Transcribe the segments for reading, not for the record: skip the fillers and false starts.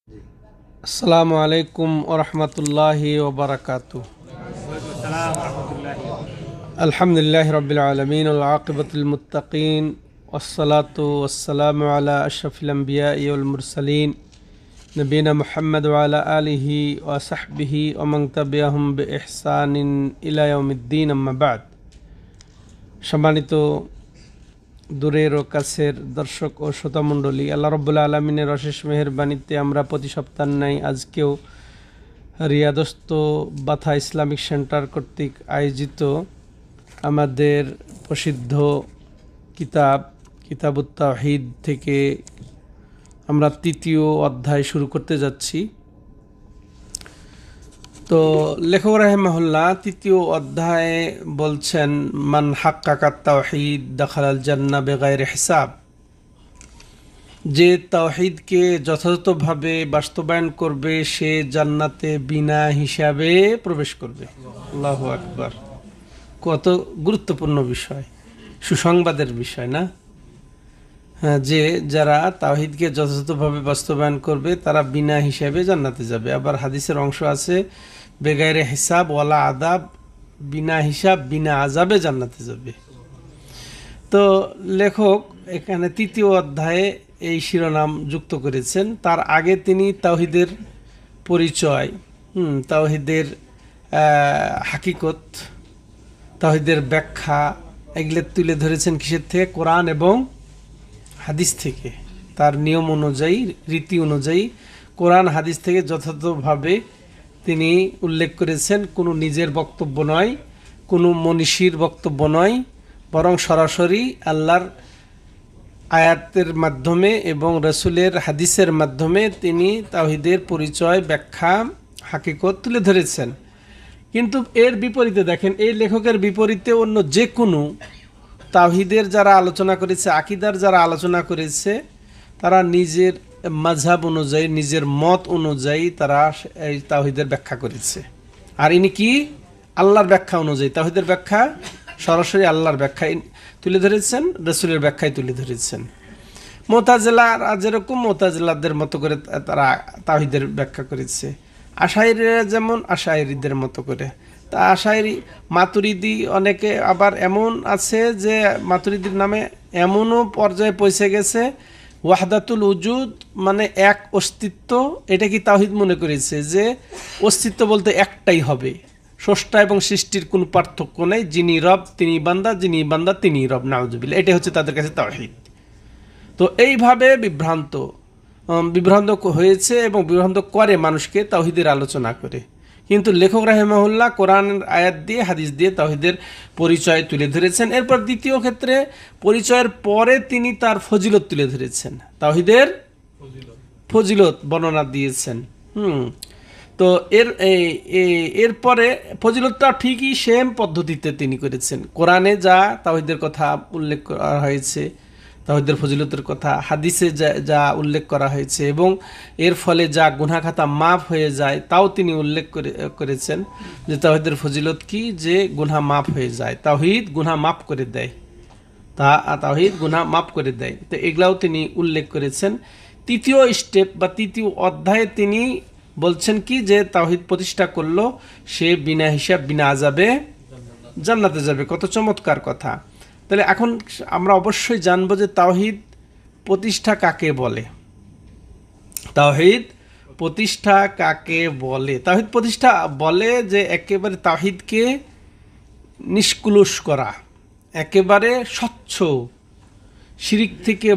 আসসালামু আলাইকুম ওরহমতুল্লাহি ওবরাকাতু। আলহামদুলিল্লাহি রাব্বিল আলামিন ওয়াল আকিবাতুল মুত্তাকিন ওয়াসসালাতু ওয়াসসালামু আলা আশরাফিল আমবিয়াই ওয়াল মুরসালিন নবিয়িনা মুহাম্মদ ওয়া আলা আলিহি ওয়া সাহবিহি ওয়া মান তাবিআহুম বিইহসানিন ইলা ইয়াউমিদ্দিন, আম্মা বা'দ। সম্মানিত দূরের ও কাছের দর্শক ও শ্রোতামণ্ডলী, আল্লাহ রাব্বুল আলামিনের অশেষ মেহেরবানিতে আমরা প্রতি সপ্তাহ নাই আজকেও রিয়াদস্থ বাথা ইসলামিক সেন্টার কর্তৃক আয়োজিত আমাদের প্রসিদ্ধ কিতাবুত তাওহীদ থেকে আমরা তৃতীয় অধ্যায় শুরু করতে যাচ্ছি। তো লেখক রাহিমাহুল্লাহ তৃতীয় অধ্যায়ে বলছেন, মান হাক্কাকাত তাওহীদ দাখালাল জান্নাহ বিগাইরি হিসাব। যে তাওহীদকে যথাযথভাবে বাস্তবায়ন করবে সে জান্নাতে বিনা হিসাবে প্রবেশ করবে। আল্লাহু আকবার! কত গুরুত্বপূর্ণ বিষয়, সুসংবাদের বিষয় না? হ্যাঁ, যে যারা তাওহীদকে যথাযথভাবে বাস্তবায়ন করবে তারা বিনা হিসাবে জান্নাতে যাবে। আবার হাদিসের অংশ আছে, বেগাইরে হিসাব ওয়ালা আদাব, বিনা হিসাব বিনা আজাবে জান্নাতে যাবে। তো লেখক এখানে তৃতীয় অধ্যায়ে এই শিরোনাম যুক্ত করেছেন। তার আগে তিনি তাওহীদের পরিচয়, তাওহীদের হাকিকত, তাওহীদের ব্যাখ্যা এগুলো তুলে ধরেছেন কিসের থেকে? কোরআন এবং হাদিস থেকে। তার নিয়ম অনুযায়ী, রীতি অনুযায়ী কোরআন হাদিস থেকে যথাযথভাবে তিনি উল্লেখ করেছেন। কোনো নিজের বক্তব্য নয়, কোনো মনীষীর বক্তব্য নয়, বরং সরাসরি আল্লাহর আয়াতের মাধ্যমে এবং রসুলের হাদিসের মাধ্যমে তিনি তাওহীদের পরিচয়, ব্যাখ্যা, হাকিকত তুলে ধরেছেন। কিন্তু এর বিপরীতে দেখেন, এই লেখকের বিপরীতে অন্য যে কোনো তাওহীদের যারা আলোচনা করেছে, আকীদার যারা আলোচনা করেছে, তারা নিজের মাযহাব অনুযায়ী, নিজের মত অনুযায়ী তারা এই তাওহীদের ব্যাখ্যা করেছে। আর ইনি কি? আল্লাহর ব্যাখ্যা অনুযায়ী তাওহীদের ব্যাখ্যা, সরাসরি আল্লাহর ব্যাখ্যায় তুলে ধরেছেন, রাসূলের ব্যাখ্যায় তুলে ধরেছেন। মুতাজিলারা যেরকম মুতাজিলাদের মতো করে তারা তাওহীদের ব্যাখ্যা করেছে, আশাইরিরা যেমন আশাইরিদের মতো করে। তা আশাইরি, মাতুরিদি, অনেকে আবার এমন আছে যে মাতুরিদির নামে এমনও পর্যায়ে পৌঁছে গেছে, ওয়াহদাতুল উজুদ মানে এক অস্তিত্ব, এটা কি তাওহীদ মনে করেছে যে অস্তিত্ব বলতে একটাই হবে, স্রষ্টা এবং সৃষ্টির কোনো পার্থক্য নেই, যিনি রব তিনি বান্দা, যিনি বান্দা তিনি রব, নাউযুবিল্লাহ। এটা হচ্ছে তাদের কাছে তাওহীদ। তো এইভাবে বিভ্রান্ত হয়েছে এবং বিভ্রান্ত করে মানুষকে তাওহীদের আলোচনা করে। কিন্তু লেখক রাহিমাহুল্লাহ কোরআনের আয়াত দিয়ে, হাদিস দিয়ে তাওহীদের পরিচয় তুলে ধরেছেন। এরপর দ্বিতীয় ক্ষেত্রে পরিচয়ের পরে তিনি তার ফজিলত তুলে ধরেছেন, তাওহীদের ফজিলত বর্ণনা দিয়েছেন। তো এরপরে ফজিলতটা ঠিকই সেম পদ্ধতিতে তিনি করেছেন। কোরআনে যা তাওহীদের কথা উল্লেখ করা হয়েছে, তাওহীদের ফজিলতের কথা, হাদিসে যা উল্লেখ করা হয়েছে এবং এর ফলে যা গুনাহ খাতা মাফ হয়ে যায় তাও তিনি উল্লেখ করেছেন যে তাওহীদের ফজিলত কি, যে গুনাহ মাফ হয়ে যায়, তাওহীদ গুনাহ মাফ করে দেয়, তাওহীদ গুনাহ মাফ করে দেয়। তো এগুলাও তিনি উল্লেখ করেছেন। তৃতীয় স্টেপ বা তৃতীয় অধ্যায়ে তিনি বলছেন কি, যে তাওহীদ প্রতিষ্ঠা করলো সে বিনা হিসাব বিনা আযাবে জান্নাতে যাবে। কত চমৎকার কথা! তাহলে এখন আমরা অবশ্যই জানবো যে তাওহীদ প্রতিষ্ঠা কাকে বলে। তাওহীদ প্রতিষ্ঠা কাকে বলে? তাওহীদ প্রতিষ্ঠা বলে যে একেবারে তাওহীদকে নিষ্কুলুষ করা, একেবারে স্বচ্ছ, শিরিক থেকে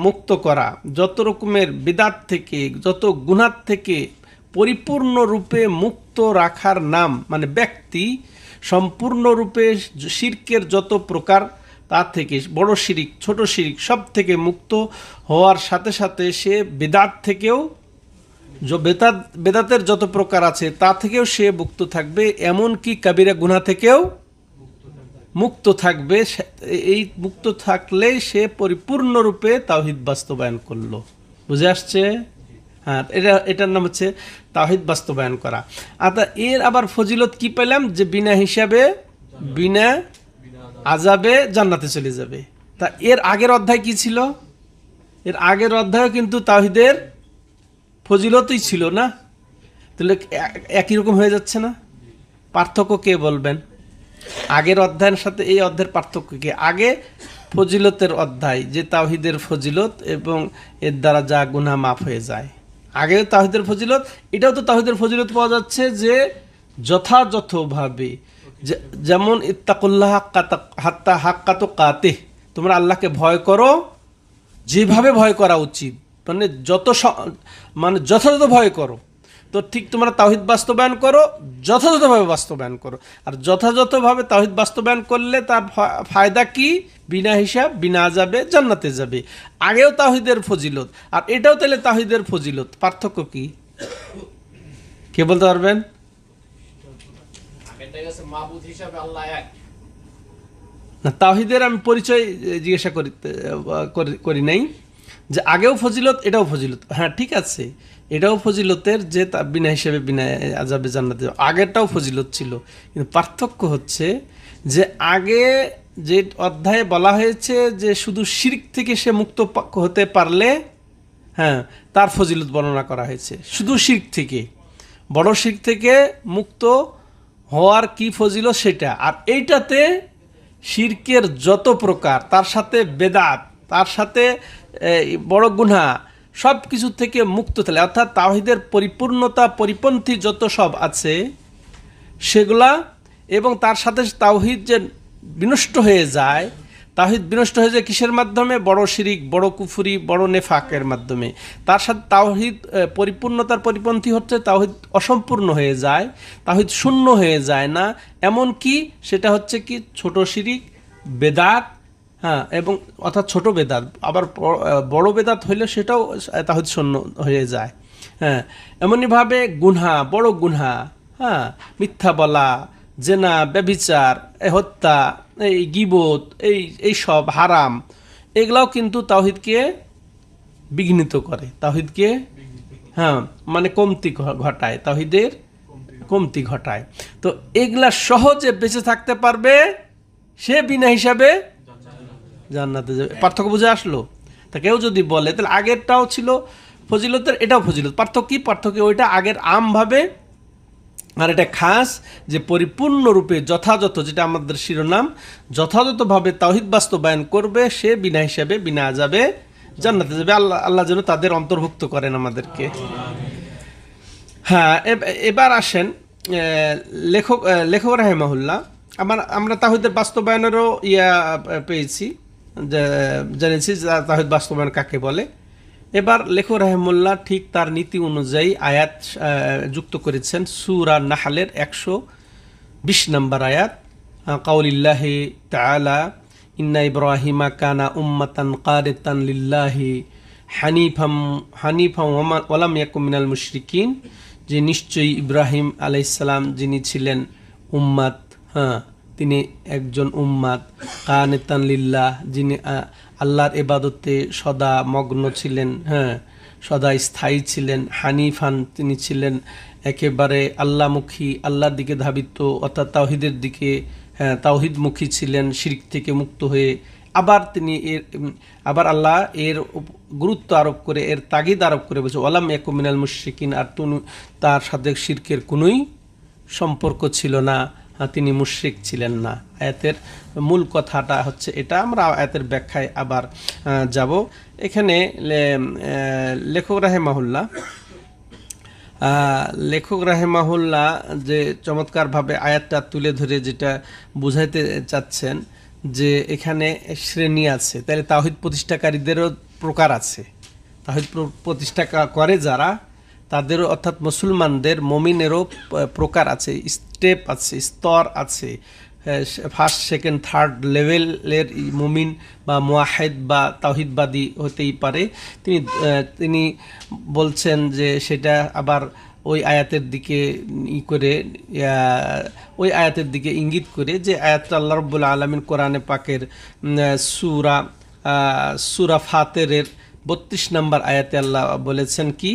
মুক্ত করা, যত রকমের বিদাত থেকে, যত গুনাহ থেকে পরিপূর্ণরূপে মুক্ত রাখার নাম, মানে ব্যক্তি সম্পূর্ণরূপে শিরকের যত প্রকার, তা থেকে বড় শিরিক, ছোট শিরিক সব থেকে মুক্ত হওয়ার সাথে সাথে সে বেদাত থেকেও, বেদাতের যত প্রকার আছে তা থেকেও সে মুক্ত থাকবে, এমনকি কাবিরা গুনাহ থেকেও মুক্ত থাকবে। এই মুক্ত থাকলে সে পরিপূর্ণরূপে তাওহীদ বাস্তবায়ন করলো। বুঝে আসছে? হ্যাঁ, এটার নাম হচ্ছে তাওহীদ বাস্তবায়ন করা। এর আবার ফজিলত কি পেলাম, যে বিনা হিসাবে বিনা আযাবে জান্নাতে চলে যাবে। তা এর আগের অধ্যায় কি ছিল? এর আগের অধ্যায় কিন্তু তাওহীদের ফজিলতই ছিল না, তাহলে একই রকম হয়ে যাচ্ছে না? পার্থক্য কে বলবেন? আগের অধ্যায়ের সাথে এই অধ্যায়ের পার্থক্য কি? আগে ফজিলতের অধ্যায়, যে তাওহীদের ফজিলত এবং এর দ্বারা যা গুনাহ মাফ হয়ে যায়, আগেও তাওহীদের ফজিলত, এটাও তো তাওহীদের ফজিলত পাওয়া যাচ্ছে যে যথাযথভাবে, যেমন ইত্তাকুল্লাহ হাত্তা হাক্কাতু কাতে, তোমরা আল্লাহকে ভয় করো যেভাবে ভয় করা উচিত, মানে মানে যথাযথ ভয় করো। তো ঠিক তোমরা তাওহীদ বাস্তবায়ন করো, যথাযথভাবে বাস্তবায়ন করো। আর যথাযথভাবে তাওহীদ বাস্তবায়ন করলে তার ফায়দা কি? বিনা হিসাব, বিনা যাবে, জান্নাতে যাবে। আগেও তাওহীদের ফজিলত, আর এটাও তাহলে তাওহীদের ফজিলত, পার্থক্য কি? কে বলতে পারবেন? না, তাওহীদের আমি পরিচয় জিজ্ঞাসা করি নাই, যে আগেও ফজিলত, এটাও ফজিলত। হ্যাঁ ঠিক আছে, এটাও ফজিলতের, যে বিনা হিসেবে বিনা আযাবে জান্নাতে, আগেরটাও ফজিলত ছিল। কিন্তু পার্থক্য হচ্ছে যে আগে যে অধ্যায়ে বলা হয়েছে যে শুধু শিরক থেকে সে মুক্ত হতে পারলে, হ্যাঁ, তার ফজিলত বর্ণনা করা হয়েছে। শুধু শিরক থেকে, বড় শিরক থেকে মুক্ত হওয়ার কি ফজিলত সেটা। আর এইটাতে শিরকের যত প্রকার, তার সাথে বেদাত, তার সাথে বড় গুনাহ, সব কিছু থেকে মুক্ত থাকলে, অর্থাৎ তাওহীদের পরিপূর্ণতা পরিপন্থী যত সব আছে সেগুলা, এবং তার সাথে তাওহীদ যে বিনষ্ট হয়ে যায়, তাওহীদ বিনষ্ট হয়ে যায় কিসের মাধ্যমে? বড় শিরিক, বড় কুফরি, বড় নেফাকের মাধ্যমে। তার সাথে তাওহীদ পরিপূর্ণতার পরিপন্থী হচ্ছে তাওহীদ অসম্পূর্ণ হয়ে যায়, তাওহীদ শূন্য হয়ে যায় না। এমন কি সেটা হচ্ছে কি ছোট শিরিক, বেদাত, হ্যাঁ, এবং অর্থাৎ ছোট বেদাত। আবার বড় বেদাত হইলে সেটাও তাওহীদ শূন্য হয়ে যায়। হ্যাঁ, এমনইভাবে গুনহা, বড় গুনহা, হ্যাঁ, মিথ্যা বলা, জেনা, ব্যভিচার, হত্যা, এই গীবত, এই সব হারাম, এগুলাও কিন্তু তাওহীদকে বিঘ্নিত করে, তাওহীদকে, হ্যাঁ, মানে কমতি ঘটায়, তাওহীদের কমতি ঘটায়। তো এগুলা সহজে বেঁচে থাকতে পারবে, সে বিনা হিসাবে জান্নাতে যাবে। পার্থক্য বুঝে আসলো? তা কেউ যদি বলে তাহলে আগেরটাও ছিল ফজিলতের, এটাও ফজিলত, পার্থক্য কি? পার্থক্য ওইটা আগের আমভাবে, আর এটা খাস, যে পরিপূর্ণরূপে যথাযথ, যেটা আমাদের শিরোনাম, যথাযথভাবে তাওহীদ বাস্তবায়ন করবে সে বিনা হিসাবে, বিনা আযাবে জান্নাতে যাবে। আল্লাহ যেন তাদের অন্তর্ভুক্ত করেন আমাদেরকে। হ্যাঁ, এবার আসেন লেখক রাহিমাহুল্লাহ, আমরা তাওহীদের বাস্তবায়নেরও পেয়েছি, জেনেছি তাওহীদ বাস্তবায়ন কাকে বলে। এবার লেখক রাহিমাহুল্লাহ ঠিক তার নীতি অনুযায়ী আয়াত যুক্ত করেছেন সূরা নাহলের 120 নম্বর আয়াত, কাউলিল্লাহি তাআলা ইন্না ইব্রাহিমা কানা উম্মাতান কানিতান লিল্লাহি হানিফাম ওয়া লাম ইয়াকুম মিনাল মুশরিকিন, যে নিশ্চয়ই ইব্রাহিম আলাইহিস সালাম যিনি ছিলেন উম্মাত, হ্যাঁ, তিনি একজন উম্মাত, কানিতান লিল্লাহ, যিনি আল্লাহর ইবাদতে সদা মগ্ন ছিলেন, হ্যাঁ, সদা স্থায়ী ছিলেন, হানিফান, তিনি ছিলেন একেবারে আল্লাহমুখী, আল্লাহর দিকে ধাবিত, অর্থাৎ তাওহীদের দিকে, হ্যাঁ, তাওহীদমুখী ছিলেন, শিরক থেকে মুক্ত হয়ে। আবার তিনি আবার আল্লাহ এর গুরুত্ব আরোপ করে, এর তাগিদ আরোপ করে বলছে ওয়ালাম ইয়াকুম মিনাল মুশরিকিন, আর তার সাথে শিরকের কোনোই সম্পর্ক ছিল না, তিনি মুশরিক ছিলেন না। আয়াতের মূল কথাটা হচ্ছে এটা। আমরা আয়াতের ব্যাখ্যায় আবার যাব। এখানে লেখক রাহেমাহুল্লাহ যে চমৎকারভাবে আয়াতটা তুলে ধরে যেটা বুঝাইতে চাচ্ছেন, যে এখানে শ্রেণী আছে, তাহলে তাওহীদ প্রতিষ্ঠাকারীদেরও প্রকার আছে। তাওহীদ প্রতিষ্ঠা করে যারা, তাদেরও, অর্থাৎ মুসলমানদের, মমিনেরও প্রকার আছে, স্টেপ আছে, স্তর আছে। ফার্স্ট, সেকেন্ড, থার্ড লেভেলের মুমিন বা মুয়াহিদ বা তাওহীদবাদী হতেই পারে। তিনি বলছেন যে সেটা আবার ওই আয়াতের দিকে ওই আয়াতের দিকে ইঙ্গিত করে, যে আয়াতটা আল্লাহ রাব্বুল আলামিন কোরআনে পাকের সূরা ফাতিরের 32 নম্বর আয়াতে আল্লাহ বলেছেন কি,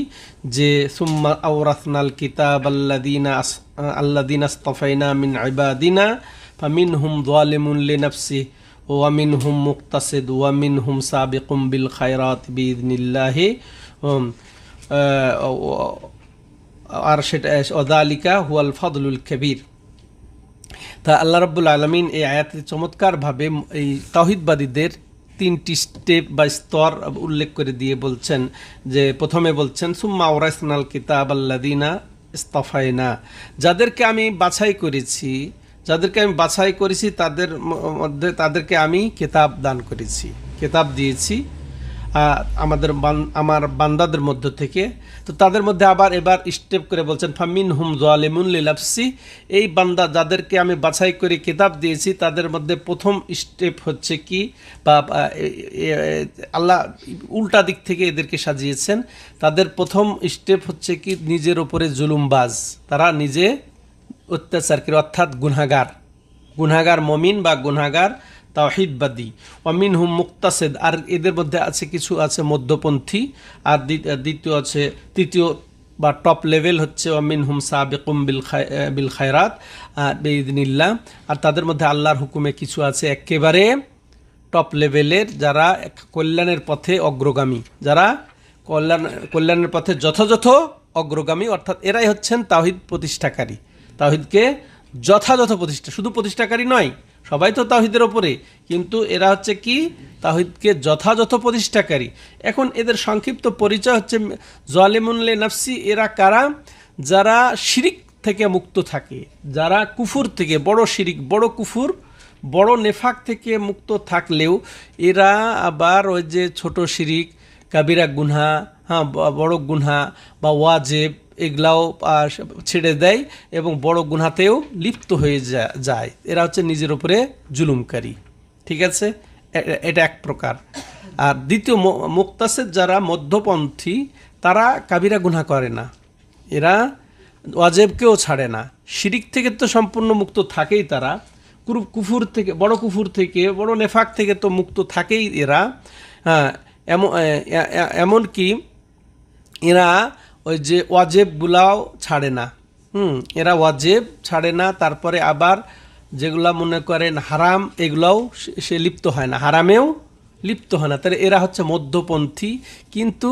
যে সুম্মা আওরাসনাল কিতাব আল্লাযীনা ইসতাফাইনা মিন ইবাদিনা ফামিনহুম যালিমুন লিনাফসিহি ওয়া মিনহুম মুকতাসিদ ওয়া মিনহুম সাবিকুম বিল খায়রাত বিইذনিল্লাহি আর সেটা ওযালিকা হুয়াল ফাদলুল কবির। তা আল্লাহ রাব্বুল আলামিন এই আয়াতে চমৎকারভাবে এই তাওহীদবাদীদের 3টি স্টেপ বা স্তর উল্লেখ করে দিয়ে বলছেন, যে প্রথমে বলছেন সুম্মা আওরাসনাল কিতাব আল্লাযিনা ইসতাফাইনা, যাদেরকে আমি বাছাই করেছি তাদের মধ্যে তাদেরকে আমি কিতাব দান করেছি, কিতাব দিয়েছি আমার বান্দাদের মধ্য থেকে। তো তাদের মধ্যে আবার এবার স্টেপ করে বলছেন ফামিনহুম যালিমুন লিনাফসি, এই বান্দা যাদেরকে আমি বাছাই করে কিতাব দিয়েছি তাদের মধ্যে প্রথম স্টেপ হচ্ছে কি, বা আল্লাহ উল্টা দিক থেকে এদেরকে সাজিয়েছেন। তাদের প্রথম স্টেপ হচ্ছে কি, নিজের উপরে জুলুমবাজ, তারা নিজে অত্যাচার করে, অর্থাৎ গুনাহগার মমিন বা গুনাহগার তাওহীদবাদী। ওয়ামিনহুম মুক্তাসিদ, আর এদের মধ্যে আছে কিছু আছে মধ্যপন্থী, আর তৃতীয় বা টপ লেভেল হচ্ছে ওয়ামিনহুম সাবিকুম বিল খায়রাত বিইذনিল্লাহ, আর তাদের মধ্যে আল্লাহর হুকুমে কিছু আছে একেবারে টপ লেভেলের, যারা কল্যাণের পথে অগ্রগামী, যারা কল্যাণের পথে যথাযথ অগ্রগামী, অর্থাৎ এরাই হচ্ছেন তাওহীদ প্রতিষ্ঠাকারী। তাওহীদকে যথাযথ প্রতিষ্ঠা, শুধু প্রতিষ্ঠাকারী নয়, সবাই তো তাওহীদের ওপরে, কিন্তু এরা হচ্ছে কি তাওহীদকে যথাযথ প্রতিষ্ঠাকারী। এখন এদের সংক্ষিপ্ত পরিচয় হচ্ছে যালিমুন লিনাফসি। এরা কারা? যারা শিরিক থেকে মুক্ত থাকে, যারা কুফুর থেকে, বড় শিরিক, বড় কুফুর, বড় নেফাক থেকে মুক্ত থাকলেও এরা আবার ওই যে ছোট শিরিক, কাবিরা গুনহা, বড় গুনহা বা ওয়াজিব, এগুলাও ছেড়ে দেয় এবং বড় গুনাতেও লিপ্ত হয়ে যায়। এরা হচ্ছে নিজের উপরে জুলুমকারী। ঠিক আছে, এটা এক প্রকার। আর দ্বিতীয় মুক্তাসিদ, যারা মধ্যপন্থী, তারা কাবিরা গুনাহ করে না, এরা ওয়াজিবকেও ছাড়ে না, শিরিক থেকে তো সম্পূর্ণ মুক্ত থাকেই তারা, কুফুর থেকে, বড় নেফাক থেকে তো মুক্ত থাকেই এরা। এমনকি এরা ওই যে ওয়াজেবগুলাও ছাড়ে না, এরা ওয়াজেব ছাড়ে না। তারপরে আবার যেগুলা মনে করেন হারাম, এগুলাও সে লিপ্ত হয় না, হারামেও লিপ্ত হয় না। তাহলে এরা হচ্ছে মধ্যপন্থী, কিন্তু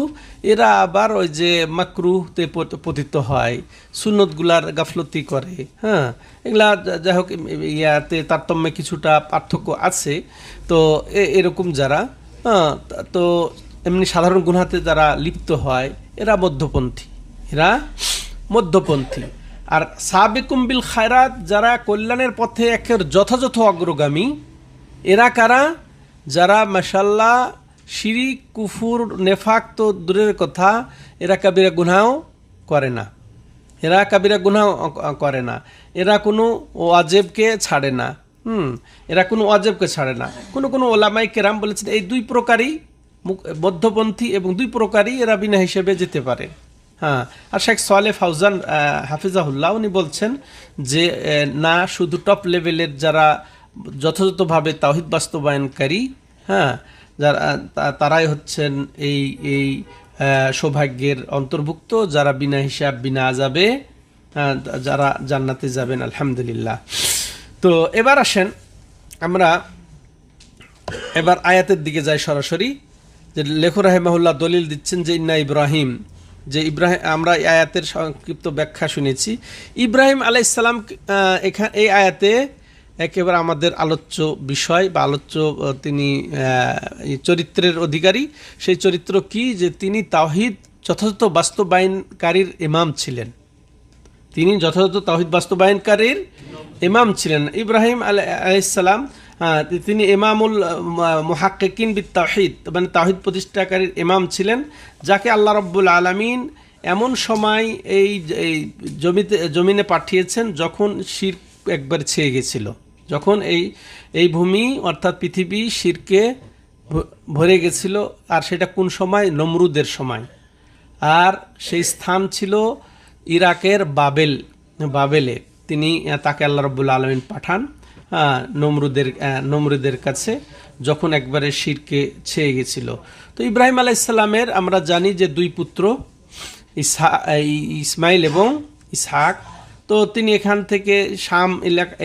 এরা আবার ওই যে মাকরুহতে পতিত হয়, সুন্নতগুলার গাফলতি করে। এগুলা যাই হোক, ইয়াতে তারতম্যে কিছুটা পার্থক্য আছে। তো এরকম যারা, তো এমনি সাধারণ গুনাহতে যারা লিপ্ত হয় এরা মধ্যপন্থী। আর সাবিকুম বিল খায়রাত, যারা কল্যাণের পথে একের যথাযথ অগ্রগামী, এরা কারা? যারা মাশাআল্লাহ শিরিক, কুফুর, নেফাক তো দূরের কথা, এরা কাবিরা গুনাহও করে না, এরা কোনো ওয়াজিবকে ছাড়ে না, কোনো ওলামায়ে কেরাম বলেছেন এই দুই প্রকারই মধ্যপন্থী, এবং দুই প্রকারই এরা বিনা হিসেবে যেতে পারে। আর শেখ সালেহ ফাউজান হাফিজাহুল্লাহ উনি বলছেন যে না, শুধু টপ লেভেলের যারা যথাযথভাবে তাওহীদ বাস্তবায়নকারী, যারা তারাই হচ্ছেন এই সৌভাগ্যের অন্তর্ভুক্ত, যারা বিনা হিসাব, বিনা আযাবে যারা জান্নাতে যাবেন, আলহামদুলিল্লাহ। তো এবার আসেন আমরা এবার আয়াতের দিকে যাই সরাসরি। যে লেখক রাহিমাহুল্লাহ দলিল দিচ্ছেন যে ইন্না ইব্রাহিম, আমরা এই আয়াতের সংক্ষিপ্ত ব্যাখ্যা শুনেছি। ইব্রাহিম আলাইহিস সালাম এই আয়াতে একেবারে আমাদের আলোচ্য বিষয় বা তিনি চরিত্রের অধিকারী। সেই চরিত্র কি? যে তিনি তাওহীদ যথাযথ বাস্তবায়নকারীর ইমাম ছিলেন। ইব্রাহিম আলাইহিস সালাম তিনি ইমামুল মুহাক্কিকিন বিত তাওহীদ, মানে তাওহীদ প্রতিষ্ঠাকারীর ইমাম ছিলেন, যাকে আল্লাহ রাব্বুল আলামিন এমন সময় এই জমিনে পাঠিয়েছেন যখন শিরক একবার ছেয়ে গেছিল, যখন এই ভূমি অর্থাৎ পৃথিবী শিরকে ভরে গেছিল। আর সেটা কোন সময়? নমরুদের সময়। আর সেই স্থান ছিল ইরাকের বাবেলে। তাকে আল্লাহ রাব্বুল আলামিন পাঠান নমরুদের কাছে, যখন একবারে শিরকে ছেয়ে গেছিল। তো ইব্রাহিম আলাইহিস সালামের আমরা জানি যে দুই পুত্র, ইসমাইল এবং ইসহাক। তো তিনি এখান থেকে শাম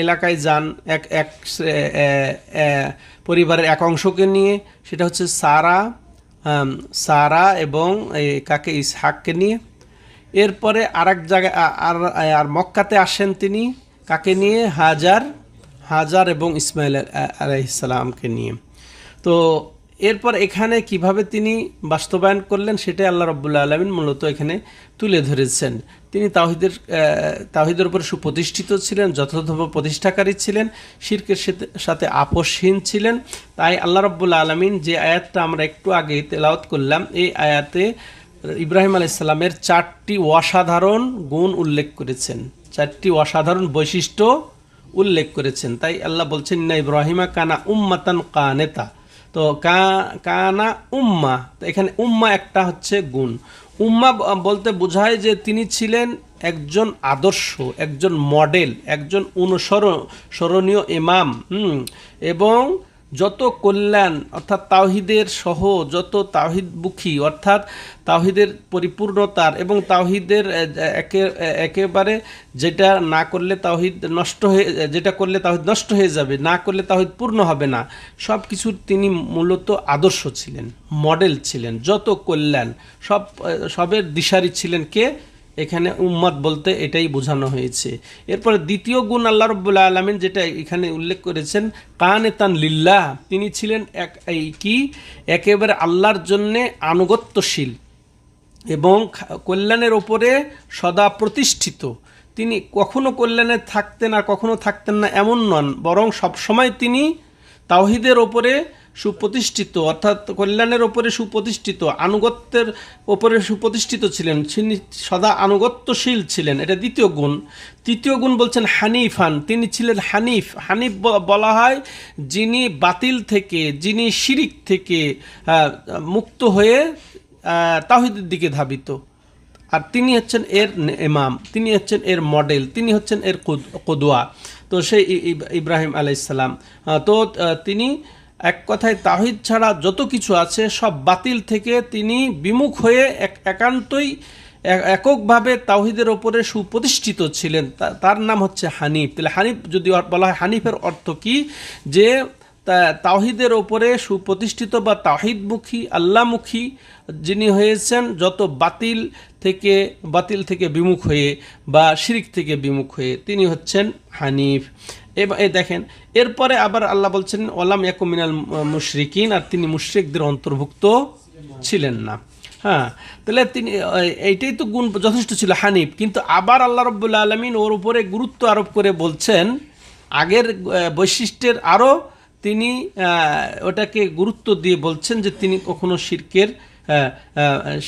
এলাকায় যান পরিবারের এক অংশকে নিয়ে, সেটা হচ্ছে সারা, সারা এবং কাকে ইসহাককে নিয়ে। এরপরে আরেক জায়গায় আর মক্কাতে আসেন তিনি কাকে নিয়ে? হাজার এবং ইসমাইল আলাইহিস সালামকে নিয়ে। তো এরপর এখানে কিভাবে তিনি বাস্তবায়ন করলেন সেটাই আল্লাহ রাব্বুল আলামিন মূলত এখানে তুলে ধরেছেন। তিনি তাওহীদের উপর সুপ্রতিষ্ঠিত ছিলেন, যথাযথভাবে প্রতিষ্ঠাকারী ছিলেন, শিরকের সাথে আপোষহীন ছিলেন। তাই আল্লাহ রাব্বুল আলামিন যে আয়াতটা আমরা একটু আগে তেলাওয়াত করলাম, এই আয়াতে ইব্রাহিম আলাইহিস সালামের 4টি অসাধারণ গুণ উল্লেখ করেছেন, 4টি অসাধারণ বৈশিষ্ট্য উল্লেখ করেছেন। তাই আল্লাহ বলছেন, ইন্না ইব্রাহিমা কানা উম্মাতান কানেতা। তো কানা উম্মা, তো এখানে উম্মা একটা হচ্ছে গুণ। উম্মা বলতে বোঝায় যে তিনি ছিলেন একজন আদর্শ, একজন মডেল, একজন অনুসরণীয় ইমাম। এবং যত কল্যাণ অর্থাৎ তাওহীদের সহ যত তাওহীদমুখী অর্থাৎ তাওহীদের পরিপূর্ণতার এবং তাওহীদের একেবারে যেটা না করলে তাওহীদ নষ্ট হয়ে, যেটা করলে তাওহীদ নষ্ট হয়ে যাবে, না করলে তাওহীদ পূর্ণ হবে না, সব কিছুর তিনি মূলত আদর্শ ছিলেন, মডেল ছিলেন। যত কল্যাণ সবের দিশারি ছিলেন কে? এখানে উম্মত বলতে এটাই বোঝানো হয়েছে। এরপরে দ্বিতীয় গুণ আল্লাহ রাব্বুল আলামিন যেটা এখানে উল্লেখ করেছেন, কানেতান লিল্লাহ, তিনি ছিলেন একেবারে আল্লাহর জন্যে আনুগত্যশীল এবং কল্যাণের ওপরে সদা প্রতিষ্ঠিত। তিনি কখনো কল্যাণে থাকতেন আর কখনো থাকতেন না এমন নন, বরং সবসময় তিনি তাওহীদের ওপরে সুপ্রতিষ্ঠিত অর্থাৎ কল্যাণের ওপরে সুপ্রতিষ্ঠিত, আনুগত্যের ওপরে সুপ্রতিষ্ঠিত ছিলেন, তিনি সদা আনুগত্যশীল ছিলেন। এটা দ্বিতীয় গুণ। তৃতীয় গুণ বলছেন হানিফান, তিনি ছিলেন হানিফ। হানিফ বলা হয় যিনি বাতিল থেকে, যিনি শিরিক থেকে মুক্ত হয়ে তাওহীদের দিকে ধাবিত। আর তিনি হচ্ছেন এর ইমাম, তিনি হচ্ছেন এর মডেল, তিনি হচ্ছেন এর কুদওয়া। তো সেই ইব্রাহিম আলাইহিস সালাম, তো তিনি এক কথায় তাওহীদ ছাড়া যত কিছু আছে সব বাতিল থেকে তিনি বিমুখ হয়ে একান্তই এককভাবে তাওহীদের ওপরে সুপ্রতিষ্ঠিত ছিলেন। তার নাম হচ্ছে হানিফ। তাহলে হানিফ যদি বলা হয়, হানিফের অর্থ কি? যে তাওহীদের ওপরে সুপ্রতিষ্ঠিত বা তাওহীদমুখী, আল্লাহমুখী যিনি হয়েছেন, যত বাতিল থেকে বিমুখ হয়ে বা শিরিক থেকে বিমুখ হয়ে, তিনি হচ্ছেন হানিফ। এবার দেখেন, এরপরে আবার আল্লাহ বলছেন ওয়ালাম ইয়াকু মিনাল মুশরিকিন, আর তিনি মুশরিকদের অন্তর্ভুক্ত ছিলেন না। হ্যাঁ, তাহলে তিনি এইটাই তো গুণ যথেষ্ট ছিল হানিফ। কিন্তু আবার আল্লাহ রাব্বুল আলামিন ওর উপরে গুরুত্ব আরোপ করে বলছেন আগের বৈশিষ্ট্যের আরও তিনি ওটাকে গুরুত্ব দিয়ে বলছেন যে তিনি কখনো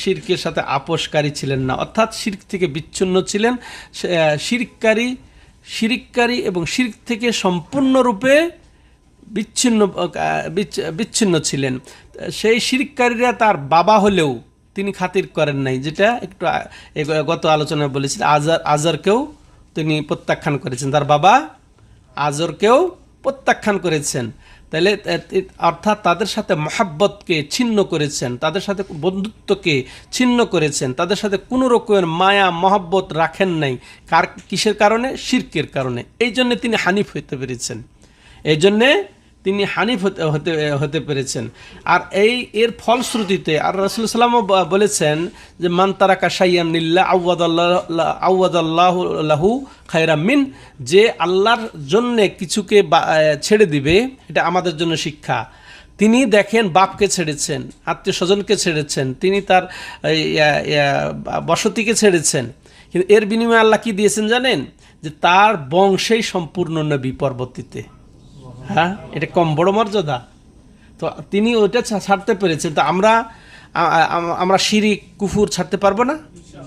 শিরকের সাথে আপোষকারী ছিলেন না, অর্থাৎ শিরক থেকে বিচ্ছিন্ন ছিলেন। শিরিককারী এবং শিরক থেকে সম্পূর্ণরূপে বিচ্ছিন্ন ছিলেন। সেই শিরিককারীরা তার বাবা হলেও তিনি খাতির করেন নাই, যেটা একটু গত আলোচনায় বলেছিলেন। আজরকেও তিনি প্রত্যাখ্যান করেছেন, তার বাবা আজরকেও প্রত্যাখ্যান করেছেন। তাহলে অর্থাৎ তাদের সাথে মহাব্বতকে ছিন্ন করেছেন, তাদের সাথে বন্ধুত্বকে ছিন্ন করেছেন, তাদের সাথে কোনো রকমের মায়া মহাব্বত রাখেন নাই। কিসের কারণে? শিরকের কারণে। এই জন্যে তিনি হানিফ হতে পেরেছেন, এই জন্যে তিনি হানিফ হতে পেরেছেন। আর এর ফলশ্রুতিতে আর রাসূলুল্লাহ সাল্লাল্লাহু আলাইহি ওয়াসাল্লাম বলেছেন যে মান তারাকা শাইয়ান লিল্লাহ আওয়াদাল্লাহু লাহু খায়রাম মিন, যে আল্লাহর জন্য কিছুকে ছেড়ে দিবে, এটা আমাদের জন্য শিক্ষা। তিনি দেখেন বাপকে ছেড়েছেন, আত্মীয় স্বজনকে ছেড়েছেন, তিনি তার বসতিকে ছেড়েছেন, কিন্তু এর বিনিময়ে আল্লাহ কি দিয়েছেন জানেন? যে তার বংশেই সম্পূর্ণ নবী পরবর্তীতে। হ্যাঁ, এটা কম বড় মর্যাদা। তো তিনি ওইটা ছাড়তে পেরেছেন। তো আমরা শিরিক কুফুর ছাড়তে পারবো না?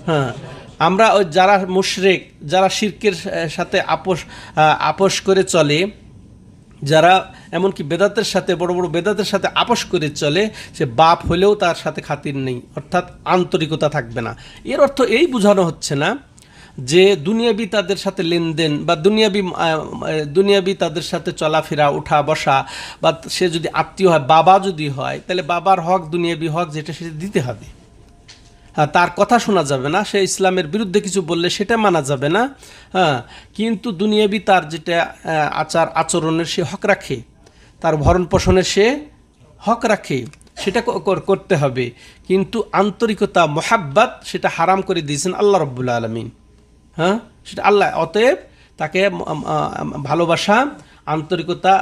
হ্যাঁ, আমরা ওই যারা মুশরিক, যারা শিরকের সাথে আপোষ করে চলে, যারা এমনকি বেদাতের সাথে বড় বড় বেদাতের সাথে আপোষ করে চলে, সে বাপ হলেও তার সাথে খাতির নেই, অর্থাৎ আন্তরিকতা থাকবে না। এর অর্থ এই বোঝানো হচ্ছে না যে দুনিয়াবি তাদের সাথে লেনদেন বা দুনিয়াবি তাদের সাথে চলাফেরা, উঠা বসা, বা সে যদি আত্মীয় হয়, বাবা যদি হয়, তাহলে বাবার হক, দুনিয়াবি হক যেটা সেটা দিতে হবে। হ্যাঁ, তার কথা শোনা যাবে না, সে ইসলামের বিরুদ্ধে কিছু বললে সেটা মানা যাবে না। হ্যাঁ, কিন্তু দুনিয়াবি তার যেটা আচার আচরণের সে হক রাখে, তার ভরণ পোষণের সে হক রাখে। সেটা করতে হবে, কিন্তু আন্তরিকতা মহাব্বত সেটা হারাম করে দিয়েছেন আল্লাহ রাব্বুল আলামিন। হ্যাঁ, সেটা আল্লাহ, অতএব তাকে ভালোবাসা, আন্তরিকতা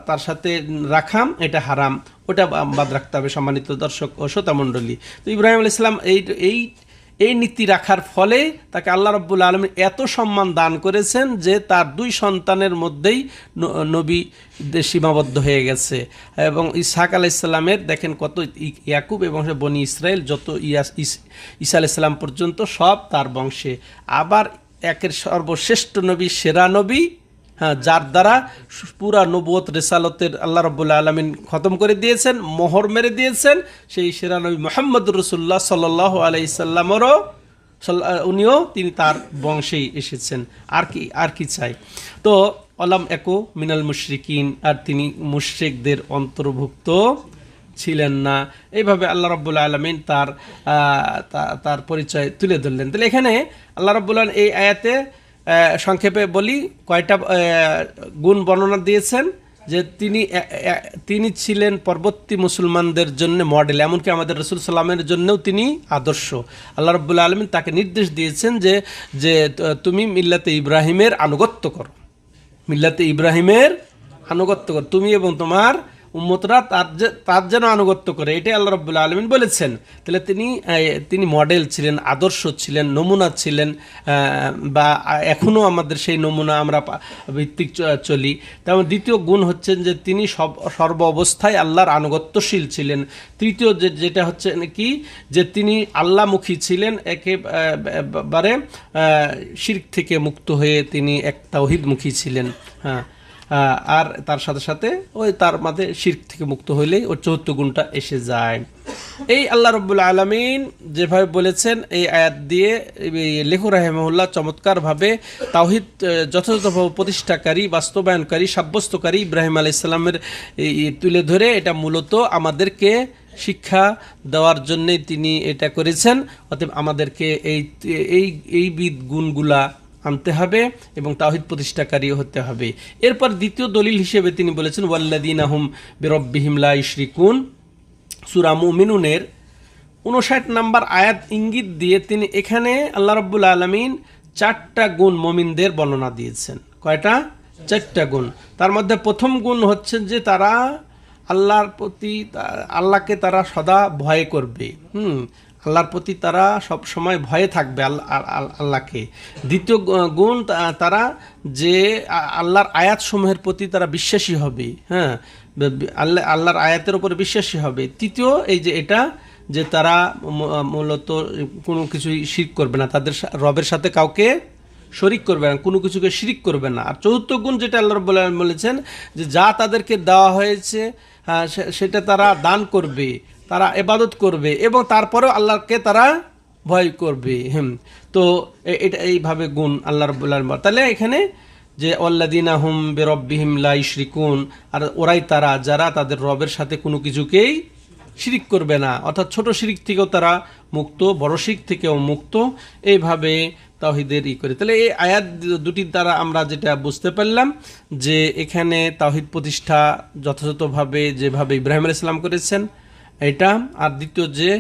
তার সাথে রাখা এটা হারাম, ওটা বাদ রাখতে হবে। সম্মানিত দর্শক ও শ্রোতা মণ্ডলী, তো ইব্রাহিম আলাইহিস সালাম এই নীতি রাখার ফলে তাকে আল্লাহ রাব্বুল আলামিন এত সম্মান দান করেছেন যে তার 2 সন্তানের মধ্যেই নবীদের সীমাবদ্ধ হয়ে গেছে। এবং ইসহাক আলাইহিস সালামের দেখেন কত, ইয়াকুব এবং বনি ইসরাইল যত ঈসা আলাইহিস সালাম পর্যন্ত সব তার বংশে। আবার একের সর্বশ্রেষ্ঠ নবী, সেরা নবী, হ্যাঁ, যার দ্বারা পুরা নবুয়ত রিসালতের আল্লাহ রাব্বুল আলামিন খতম করে দিয়েছেন, মোহর মেরে দিয়েছেন, সেই সেরা নবী মুহাম্মদুর রাসূলুল্লাহ সাল্লাল্লাহু আলাইহি সাল্লামেরও উনিও তিনি তার বংশেই এসেছেন। আর কি চাই? তো অলাম একু মিনাল মুশরিকিন, আর তিনি মুশরিকদের অন্তর্ভুক্ত ছিলেন না। এইভাবে আল্লাহ রাব্বুল আলামিন তার পরিচয় তুলে ধরলেন। তাহলে এখানে আল্লাহ রাব্বুল আলামিন এই আয়াতে সংক্ষেপে বলি কয়টা গুণ বর্ণনা দিয়েছেন, যে তিনি ছিলেন পরবর্তী মুসলমানদের জন্য মডেল, এমনকি আমাদের রাসূল সাল্লামের জন্যও তিনি আদর্শ। আল্লাহ রাব্বুল আলামিন তাকে নির্দেশ দিয়েছেন যে তুমি মিল্লাতে ইব্রাহিমের আনুগত্য করো, মিল্লাতে ইব্রাহিমের আনুগত্য করো, তুমি এবং তোমার উম্মতরা তার যেন আনুগত্য করে, এটাই আল্লাহ রাব্বুল আলামিন বলেছেন। তাহলে তিনি মডেল ছিলেন, আদর্শ ছিলেন, নমুনা ছিলেন, বা এখনও আমাদের সেই নমুনা আমরা ভিত্তিক চলি। তেমন দ্বিতীয় গুণ হচ্ছেন যে তিনি সর্ব অবস্থায় আল্লাহর আনুগত্যশীল ছিলেন। তৃতীয় যেটা হচ্ছে কি, যে তিনি আল্লাহমুখী ছিলেন, একেবারে শিরক থেকে মুক্ত হয়ে তিনি এক তাওহীদমুখী ছিলেন। হ্যাঁ, আর তার সাথে সাথে ওই তার মাঝে শিরক থেকে মুক্ত হইলেই ওর চতুর্থ গুণটা এসে যায়। এই আল্লাহ রাব্বুল আলামিন যেভাবে বলেছেন, এই আয়াত দিয়ে লেখক রাহিমাহুল্লাহ চমৎকারভাবে তাওহীদ যথাযথভাবে প্রতিষ্ঠাকারী, বাস্তবায়নকারী, সাব্যস্তকারী ইব্রাহিম আলাইহিস সালামের তুলে ধরে এটা মূলত আমাদেরকে শিক্ষা দেওয়ার জন্যে তিনি এটা করেছেন। অতএব আমাদেরকে এই গুণগুলা আনতে হবে এবং তাওহীদ প্রতিষ্ঠাকারী হতে হবে। এরপর দ্বিতীয় দলিল হিসেবে তিনি বলেছেন ওয়াল্লাযীনা হুম বিরাব্বিহিম লা ইউশরিকুন, সূরা মুমিনুনের 59 নম্বর আয়াত ইঙ্গিত দিয়ে তিনি এখানে আল্লাহ রাব্বুল আলামিন 4টা গুণ মুমিনদের বর্ণনা দিয়েছেন। কয়টা? 4টা গুণ। তার মধ্যে প্রথম গুণ হচ্ছে যে তারা আল্লাহকে তারা সদা ভয় করবে। আল্লাহর প্রতি তারা সব সময় ভয়ে থাকবে আল্লাহকে। দ্বিতীয় গুণ, তারা যে আল্লাহর আয়াতসমূহের প্রতি তারা বিশ্বাসী হবে। হ্যাঁ, আল্লাহর আয়াতের উপর বিশ্বাসী হবে। তৃতীয় এই যে এটা, যে তারা মূলত কোনো কিছুই শিরক করবে না, তাদের রবের সাথে কাউকে শরিক করবে না, কোনো কিছুকে শিরিক করবে না। আর চতুর্থ গুণ যেটা আল্লাহ রাব্বুল আলামিন বলেছেন, যে যা তাদেরকে দেওয়া হয়েছে সেটা তারা দান করবে, তারা ইবাদত করবে এবং তারপরেও আল্লাহকে তারা ভয় করবে। তো এটা এইভাবে গুণ আল্লাহ রাব্বুল আলামিন। তাহলে এখানে যে ওয়াল্লাযীনা হুম বিরাব্বিহিম লা ইউশরিকুন, আর ওরাই তারা যারা তাদের রবের সাথে কোনো কিছুকেই শিরিক করবে না, অর্থাৎ ছোট শিরিক থেকেও তারা মুক্ত, বড় শিরিক থেকেও মুক্ত, এইভাবে তাওহীদের করে। তাহলে এই আয়াত দুটির দ্বারা আমরা যেটা বুঝতে পারলাম, যে এখানে তাওহীদ প্রতিষ্ঠা যথাযথভাবে যেভাবে ইব্রাহিম আলাইহিস সালাম করেছেন এটা, আর দ্বিতীয় যে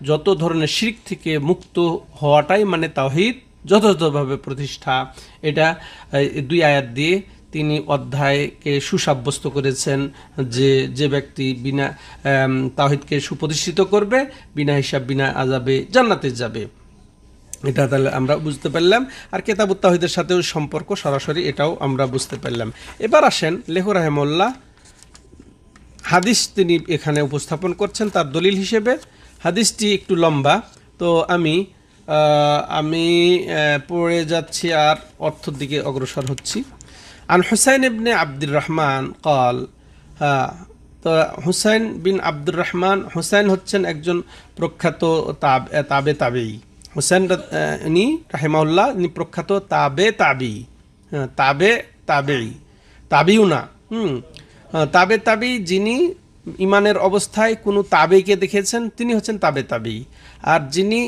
যত ধরনের শিরক থেকে মুক্ত হওয়াটাই মানে তাওহীদ যথাযথভাবে প্রতিষ্ঠা। এটা 2 আয়াত দিয়ে তিনি অধ্যায়কে সুসাব্যস্ত করেছেন, যে ব্যক্তি বিনা তাওহীদকে সুপ্রতিষ্ঠিত করবে বিনা হিসাব বিনা আযাবে জান্নাতে যাবে। এটা তাহলে আমরা বুঝতে পারলাম। আর কিতাবুত তাওহীদের সাথেও সম্পর্ক সরাসরি, এটাও আমরা বুঝতে পারলাম। এবার আসেন লেখক রাহিমাহুল্লাহ হাদিস তিনি এখানে উপস্থাপন করছেন তার দলিল হিসেবে। হাদিসটি একটু লম্বা, তো আমি পড়ে যাচ্ছি আর অর্থের দিকে অগ্রসর হচ্ছি। আন হুসাইন ইবনে আব্দুর রহমান قال, তো হুসাইন বিন আব্দুর রহমান, হুসাইন হচ্ছেন একজন প্রখ্যাত তাবেঈ। হুসাইন ইনি রাহিমাহুল্লাহ ইনি প্রখ্যাত তাবেঈ না, তাবেঈ যিনি ইমানের অবস্থায় কোনো তাবেঈকে দেখেছেন তিনি হচ্ছেন তাবেঈ। আর যিনি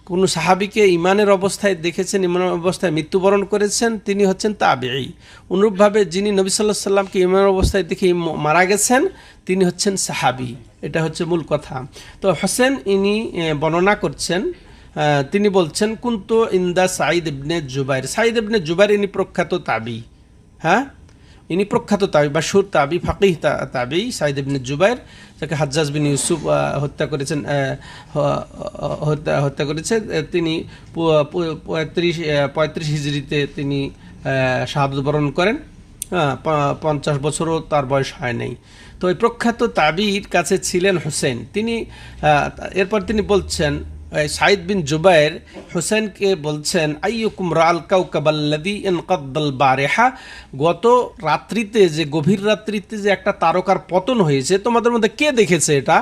কোনো সাহাবীকে ইমানের অবস্থায় দেখেছেন, ইমানের অবস্থায় মৃত্যুবরণ করেছেন, তিনি হচ্ছেন তাবেঈ। অনুরূপভাবে যিনি নবী সাল্লাল্লাহু আলাইহি ওয়াসাল্লামকে ইমানের অবস্থায় দেখে মারা গেছেন তিনি হচ্ছেন সাহাবী। এটা হচ্ছে মূল কথা। তো হোসেন ইনি বর্ণনা করছেন, তিনি বলছেন কুনতু ইন্দা সাঈদ ইবনে জুবাইর। সাঈদ ইবনে জুবাইর ইনি প্রখ্যাত তাবি, হ্যাঁ ইনি প্রখ্যাত তাবি, বাশহুর তাবি, ফাকিহ তাবি সাঈদ ইবনে জুবাইর, যাকে হাজ্জাজ বিন ইউসুফ হত্যা করেছেন, হত্যা করেছে। তিনি 35 হিজরিতে তিনি শাহাদত বরণ করেন। 50 বছরও তার বয়স হয় নাই। তো এই প্রখ্যাত তাবির কাছে ছিলেন হোসেন। তিনি এরপর তিনি বলছেন, সাঈদ বিন জুবাইর হোসেনকে বলছেন, আইয়ুকুম রাআল কাউকাবাল্লাযী ইনকাদ্দাল বারিহা, গত রাত্রিতে যে গভীর রাত্রিতে যে একটা তারকার পতন হয়েছে, তোমাদের মধ্যে কে দেখেছে এটা?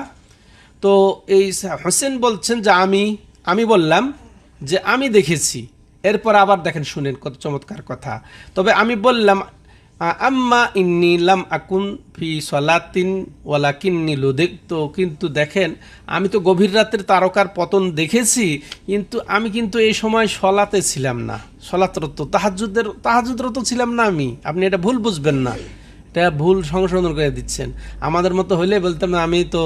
তো এই হোসেন বলছেন যে আমি বললাম যে আমি দেখেছি। এরপর আবার দেখেন, শুনেন কত চমৎকার কথা। তবে আমি বললাম, আম্মা ইন্নী লাম আকুন ফি সলাতিন ওয়ালাকিন্নী লুদিকতু, কিন্তু দেখেন আমি তো গভীর রাতের তারকার পতন দেখেছি, কিন্তু আমি কিন্তু এই সময় সলাতে ছিলাম না, সলাতরত তাহাজ্জুদরত ছিলাম না আমি। আপনি এটা ভুল বুঝবেন না, এটা ভুল সংশোধন করে দিচ্ছেন। আমাদের মতো হইলে বলতাম না আমি তো,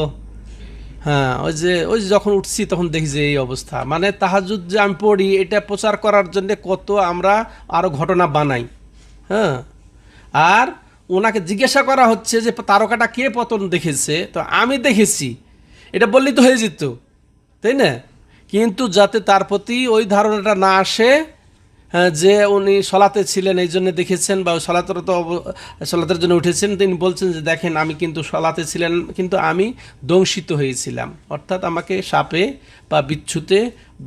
হ্যাঁ ওই যে যখন উঠছি তখন দেখি যে এই অবস্থা। মানে তাহাজ্জুদ যে আমি পড়ি, এটা প্রচার করার জন্য কত আমরা আরও ঘটনা বানাই। হ্যাঁ, আর ওনাকে জিজ্ঞাসা করা হচ্ছে যে তারকাটা কে পতন দেখেছে, তো আমি দেখেছি এটা বললেই তো হয়ে যেত, তাই না? কিন্তু যাতে তার প্রতি ওই ধারণাটা না আসে যে উনি সলাতে ছিলেন এই জন্য দেখেছেন, বা সলাতের জন্য উঠেছেন, তিনি বলছেন যে দেখেন আমি কিন্তু সলাতে ছিলেন, কিন্তু আমি দংশিত হয়েছিলাম, অর্থাৎ আমাকে সাপে বা বিচ্ছুতে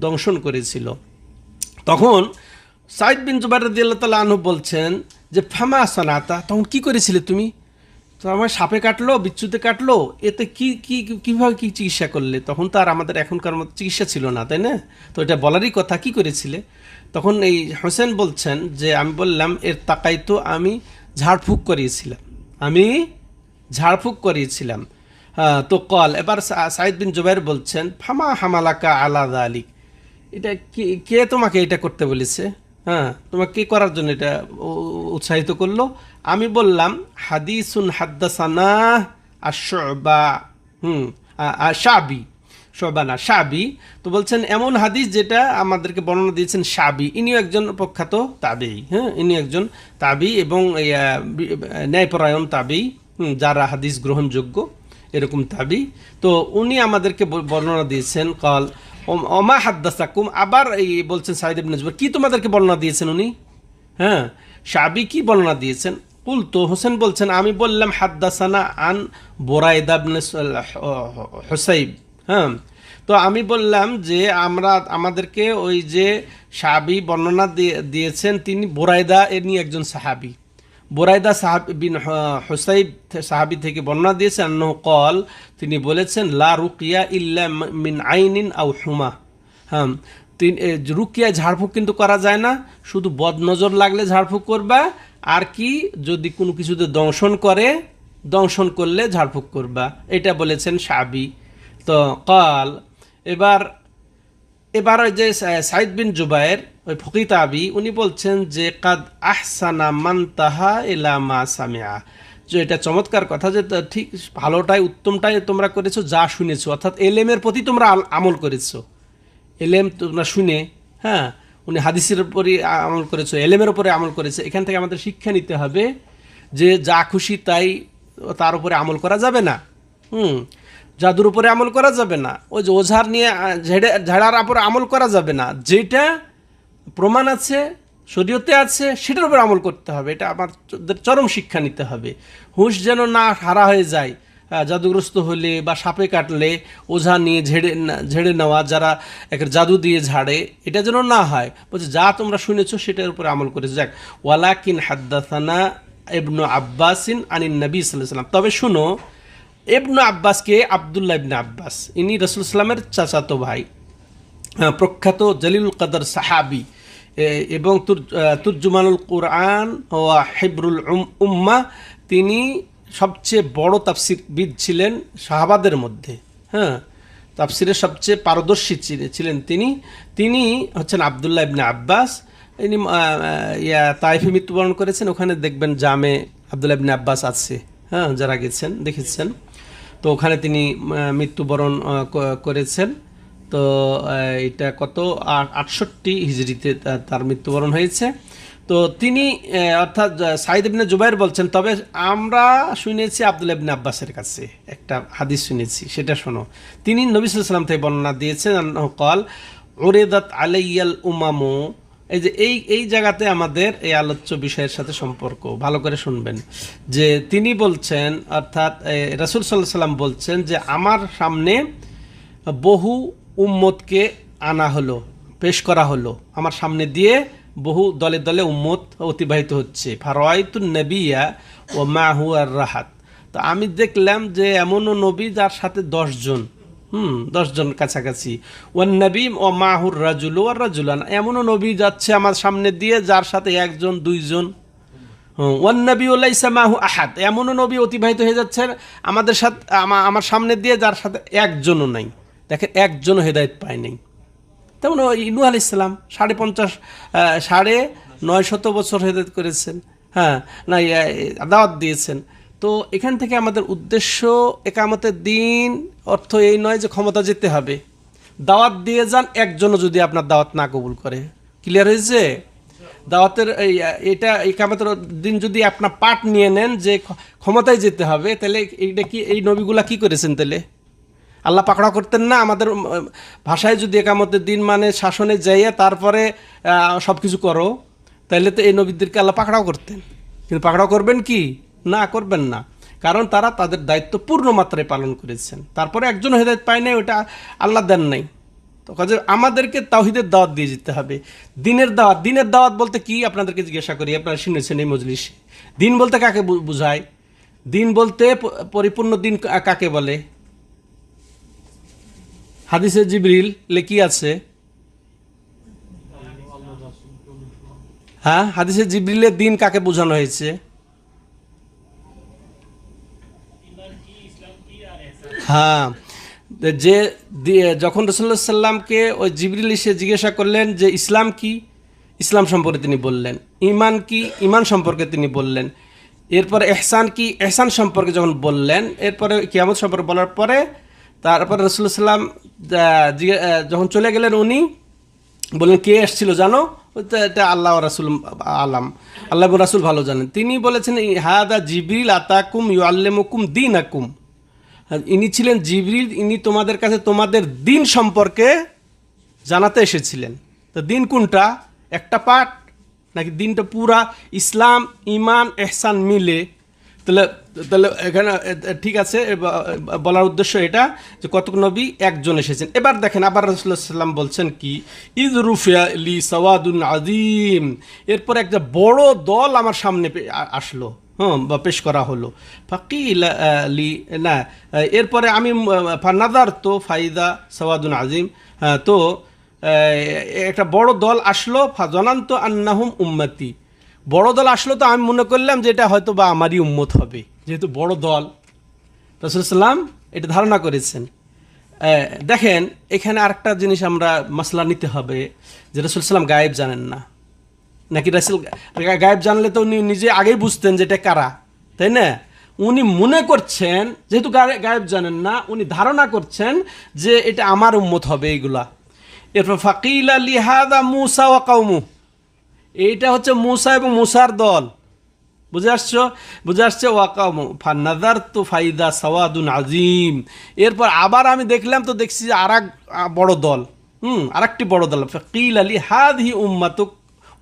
দংশন করেছিল। তখন সাঈদ বিন জুবাইর রাদিয়াল্লাহু তাআলা আনহু বলছেন যে ফামা সানাতা, তখন কি করেছিলে তুমি? তো আমার সাপে কাটলো, বিচ্ছুতে কাটলো, এতে কীভাবে কি চিকিৎসা করলে? তখন তো আর আমাদের এখনকার মতো চিকিৎসা ছিল না, তাই না? তো এটা বলারই কথা, কি করেছিলে? তখন এই হোসেন বলছেন যে আমি বললাম এর তাকাই তো আমি ঝাড়ফুঁক করিয়েছিলাম। তো কল, এবার সাঈদ বিন জুবাইর বলছেন ফামা হামালাকা আলা যালিক, এটা কে তোমাকে এটা করতে বলেছে? হ্যাঁ, তোমাকে কে করার জন্য এটা উৎসাহিত করলো? আমি বললাম হাদিসুন হাদ্দাসানা আশ-শু'বা, শাবি, শোবানা শাবি। তো বলছেন এমন হাদিস যেটা আমাদেরকে বর্ণনা দিয়েছেন শাবি, ইনিও একজন প্রখ্যাত তাবি। হ্যাঁ, ইনি একজন তাবি এবং ন্যায়পরায়ণ তাবি, যারা হাদিস গ্রহণযোগ্য এরকম তাবি। তো উনি আমাদেরকে বর্ণনা দিয়েছেন কল ওমা হাদ্দাসাকুম, আবার এই বলছেন সাঈদ ইবনে জুবাইর কি তোমাদেরকে বর্ণনা দিয়েছেন উনি? হ্যাঁ, শাবি কি বর্ণনা দিয়েছেন? কুলতু, হোসেন বলছেন আমি বললাম হাদ্দাসানা আন বুরাইদা ইবনে হুসাইব। হ্যাঁ, তো আমি বললাম যে আমাদেরকে ওই যে শাবি বর্ণনা দিয়েছেন, তিনি বুরাইদা নিয়ে একজন সাহাবি, বুরাইদা সাহাবি বিন হুসাইব সাহাবি থেকে বর্ণনা দিয়েছেন, আন্নাহু কল, তিনি বলেছেন লা রুকিয়া ইল্লা মিন আইনিন আও হুমা। হ্যাঁ, রুকিয়া ঝাড়ফুঁক কিন্তু করা যায় না, শুধু বদনজর লাগলে ঝাড়ফুঁক করবা, আর কি যদি কোনো কিছুতে দংশন করলে ঝাড়ফুঁক করবা, এটা বলেছেন শাবি। তো কল, এবার ওই যে সাঈদ বিন জুবাইর ওই ফকিহ তাবি, উনি বলছেন যে কাদ আহসানা মান তাহা ইলা মা সামিআ, যে এটা চমৎকার কথা, যে ঠিক ভালোটাই উত্তমটাই তোমরা করেছো যা শুনেছো, অর্থাৎ এলেমের প্রতি তোমরা আমল করেছো, এলেম তোমরা শুনে। হ্যাঁ, উনি হাদিসের উপরে আমল করেছো, এলেমের উপরে আমল করেছে। এখান থেকে আমাদের শিক্ষা নিতে হবে যে যা খুশি তাই তার উপরে আমল করা যাবে না। জাদুর উপরে আমল করা যাবে না, ওই যে ওঝার নিয়ে ঝাড়ার উপরে আমল করা যাবে না, যেটা প্রমাণ আছে শরীয়তে আছে সেটার উপর আমল করতে হবে। এটা আমাদের চরম শিক্ষা নিতে হবে। হুঁশ যেন না হারা হয়ে যায়, জাদুগ্রস্ত হলে বা সাপে কাটলে ওঝা নিয়ে ঝেড়ে নেওয়া, যারা এক জাদু দিয়ে ঝাড়ে, এটা যেন না হয়। বলছে যা তোমরা শুনেছো সেটার উপরে আমল করেছো। যাক, ওয়ালাকিন হাদ্দাসানা ইবনু আব্বাসিন আনিন নবী সাল্লাল্লাহু আলাইহি ওয়াসাল্লাম, তবে শুনো ইবনু আব্বাসকে, আব্দুল্লাহ ইবনে আব্বাস, ইনি রাসূল সাল্লামের চাচাতো ভাই, প্রখ্যাত জলিলুল কদর সাহাবি এবং তুরজুমানুল কুরআন ও হিব্রুল উম্মাহ, তিনি সবচেয়ে বড় তাফসিরবিদ ছিলেন সাহাবাদের মধ্যে। হ্যাঁ, তাফসিরের সবচেয়ে পারদর্শী ছিলেন তিনি হচ্ছেন আব্দুল্লাহ ইবনে আব্বাস। ইনি তাইফে মৃত্যুবরণ করেছেন, ওখানে দেখবেন জামে আব্দুল্লাহ ইবনে আব্বাস আছে। হ্যাঁ, যারা গেছেন দেখেছেন। তো ওখানে তিনি মৃত্যুবরণ করেছেন। তো এটা কত 68 হিজরিতে তার মৃত্যুবরণ হয়েছে। তো তিনি অর্থাৎ সাইদ ইবনে জুবাইর বলছেন, তবে আমরা শুনেছি আব্দুল্লাহ ইবনে আব্বাসের কাছে একটা হাদিস শুনেছি, সেটা শোনো। তিনি নবী সাল্লাল্লাহু আলাইহি ওয়াসাল্লাম থেকে বর্ণনা দিয়েছেন, ক্বাল উরিদাত আলাইয়াল উমামু। এই যে এই জায়গাতে আমাদের এই আলোচ্য বিষয়ের সাথে সম্পর্ক, ভালো করে শুনবেন। যে তিনি বলছেন, অর্থাৎ রাসূল সাল্লাল্লাহু আলাইহি ওয়াসাল্লাম বলছেন যে আমার সামনে বহু উম্মতকে আনা হলো, পেশ করা হলো, আমার সামনে দিয়ে বহু দলে দলে উম্মত অতিবাহিত হচ্ছে। ফারাইতুন নবিয়া ও মাহু আর রাহাত। তো আমি দেখলাম যে এমনও নবী যার সাথে 10 জন, 10 জন কাছাকাছি। ওয়ান নবী ও মাহুর রাজুল ওয়ার রাজুলান, এমনও নবী যাচ্ছে আমার সামনে দিয়ে যার সাথে 1 জন 2 জন। ওয়ান নবী লাইসা মাহু আহাদ, এমনও নবী অতিবাহিত হয়ে যাচ্ছে আমাদের সাথে, আমার সামনে দিয়ে যার সাথে 1 জনও নাই। দেখেন 1 জনও হেদায়েত পায় নাই। তেমন নূহ আলাইহিস সালাম 950 বছর হেদায়েত করেছেন, হ্যাঁ না, দাওয়াত দিয়েছেন। তো এখান থেকে আমাদের উদ্দেশ্য একামতের দিন অর্থ এই নয় যে ক্ষমতা যেতে হবে। দাওয়াত দিয়ে যান, একজনও যদি আপনার দাওয়াত না কবুল করে, ক্লিয়ার হয়েছে? দাওয়াতের এটা একামতের দিন যদি আপনার পাঠ নিয়ে নেন যে ক্ষমতায় যেতে হবে, তাহলে এইটা কি, এই নবীগুলা কি করেছেন? তাহলে আল্লাহ পাকড়াও করতেন না? আমাদের ভাষায় যদি একামতের দিন মানে শাসনে যাইয়া তারপরে সব কিছু করো, তাহলে তো এই নবীদেরকে আল্লাহ পাকড়াও করতেন। কিন্তু পাকড়াও করবেন কি? না, করবেন না, কারণ তারা তাদের দায়িত্ব পূর্ণ মাত্রায় পালন করেছেন। তারপরে একজন হেদায়েত পায় নাই, ওটা আল্লাহ দেন নাই। তো কাজে আমাদেরকে তাওহীদের দাওয়াত দিয়ে যেতে হবে। দিনের দাওয়াত, দিনের দাওয়াত বলতে কি আপনাদেরকে জিজ্ঞাসা করি, আপনারা শুনেছেন এই মজলিসে। দিন বলতে কাকে বুঝায়? দিন বলতে পরিপূর্ণ দিন কাকে বলে? হাদিসে জিবরিল কি আছে? হ্যাঁ, হাদিসে জিবরিলের দিন কাকে বোঝানো হয়েছে? হ্যাঁ, যে যখন রাসূলুল্লাহ সাল্লামকে ওই জিবরিল এসে জিজ্ঞাসা করলেন যে ইসলাম কি, ইসলাম সম্পর্কে তিনি বললেন। ঈমান কি, ঈমান সম্পর্কে তিনি বললেন। এরপরে ইহসান কি, ইহসান সম্পর্কে যখন বললেন, এরপরে কিয়ামত সম্পর্কে বলার পরে তারপরে রাসূলুল্লাহ সাল্লাম যখন চলে গেলেন, উনি বললেন কে এসেছিল জানো? এটা আল্লাহ রাসূল আলাম, আল্লাহ রাসূল ভালো জানেন। তিনি বলেছেন হাদা জিবরিল আতাকুম ইউআল্লিমুকুম দীনাকুম, ইনি ছিলেন জিবরিল, ইনি তোমাদের কাছে তোমাদের দিন সম্পর্কে জানাতে এসেছিলেন। তো দিন কোনটা? একটা পাঠ নাকি দিনটা পুরা ইসলাম ঈমান ইহসান মিলে? তাহলে তাহলে এখানে ঠিক আছে, বলার উদ্দেশ্য এটা যে কতক নবী 1 জন এসেছেন। এবার দেখেন আবার রাসূলুল্লাহ সাল্লাম বলছেন কি, ইয রুফিয়া লি সাওয়াদুন আযীম, এরপর একটা বড় দল আমার সামনে আসলো, বা পেশ করা হলো। ফাকিলা লি না, এরপরে আমি ফানাদার তো ফাইদা সাওয়াদুন আযীম, তো একটা বড় দল আসলো, ফাজানান্তু আন্নাহুম উম্মতি, বড় দল আসলো, তো আমি মনে করলাম যে এটা হয়তো বা আমারই উম্মত হবে, যেহেতু বড় দল। রাসূলুল্লাহ সাল্লাম এটা ধারণা করেছেন। দেখেন এখানে আরেকটা জিনিস আমরা মাসলা নিতে হবে, যে রাসূলুল্লাহ সাল্লাম গায়েব জানেন না, নাকি রাসূল গায়েব জানলে তো উনি নিজে আগেই বুঝতেন যে এটা কারা, তাই না? উনি মনে করছেন, যেহেতু গায়েব জানেন না, উনি ধারণা করছেন যে এটা আমার উম্মত হবে এইগুলা। এরপর ফাকিলা লিহাদা মূসা ওয়া কওমু, এইটা হচ্ছে মূসা এবং মূসার দল, বুঝে আসছে। ওয়া কওমু ফানাযারতু ফাইদা সাওয়াদুন আযীম, এরপর আবার আমি দেখলাম, তো দেখছি যে আরেক বড় দল, আরেকটি বড় দল। ফাকিলা লিহাদিহি উম্মাতুক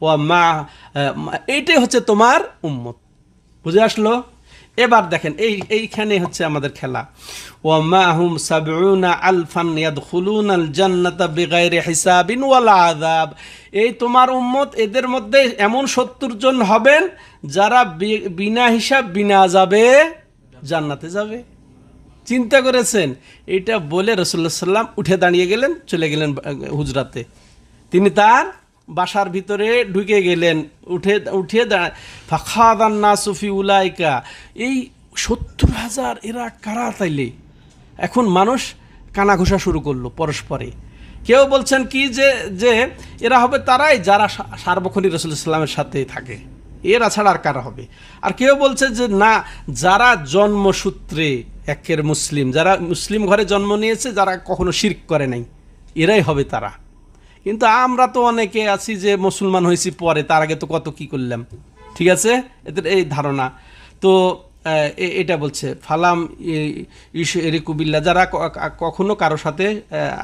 ওয়া মা, এইটাই হচ্ছে তোমার উম্মত, বুঝে আসলো? এবার দেখেন এইখানে হচ্ছে আমাদের খেলা। ওয়া মাহুম সাবউনা আলফান ইয়াদখুলুনাল জান্নাতা বিগাইরি হিসাবিন ওয়ালা আযাব, এই তোমার উম্মত, এদের মধ্যে এমন 70 জন হবেন যারা বিনা হিসাব বিনা আযাবে জান্নাতে যাবে। চিন্তা করেছেন? এটা বলে রাসূলুল্লাহ সাল্লাম উঠে দাঁড়িয়ে গেলেন, চলে গেলেন হুজরাতে। তিনি তার বাসার ভিতরে ঢুকে গেলেন, উঠিয়ে ফাখাদান নাসু ফি উলাইকা, এই 70,000 এরা কারা তাইলে? এখন মানুষ কানা ঘোষা শুরু করলো পরস্পরে। কেউ বলছেন কি যে এরা হবে তারাই যারা সার্বক্ষণিক রাসূলুল্লাহ সাল্লামের সাথে থাকে, এরা ছাড়া আর কারা হবে? আর কেউ বলছে যে না, যারা জন্মসূত্রে একের মুসলিম, যারা মুসলিম ঘরে জন্ম নিয়েছে, যারা কখনো শিরক করে নাই, এরাই হবে তারা। কিন্তু আমরা তো অনেকে আছি যে মুসলমান হয়েছি পরে, তার আগে তো কত কি করলাম। ঠিক আছে, এদের এই ধারণা। তো এটা বলছে ফালাম ইশরিকুবিল্লাহ, যারা কখনো কারোর সাথে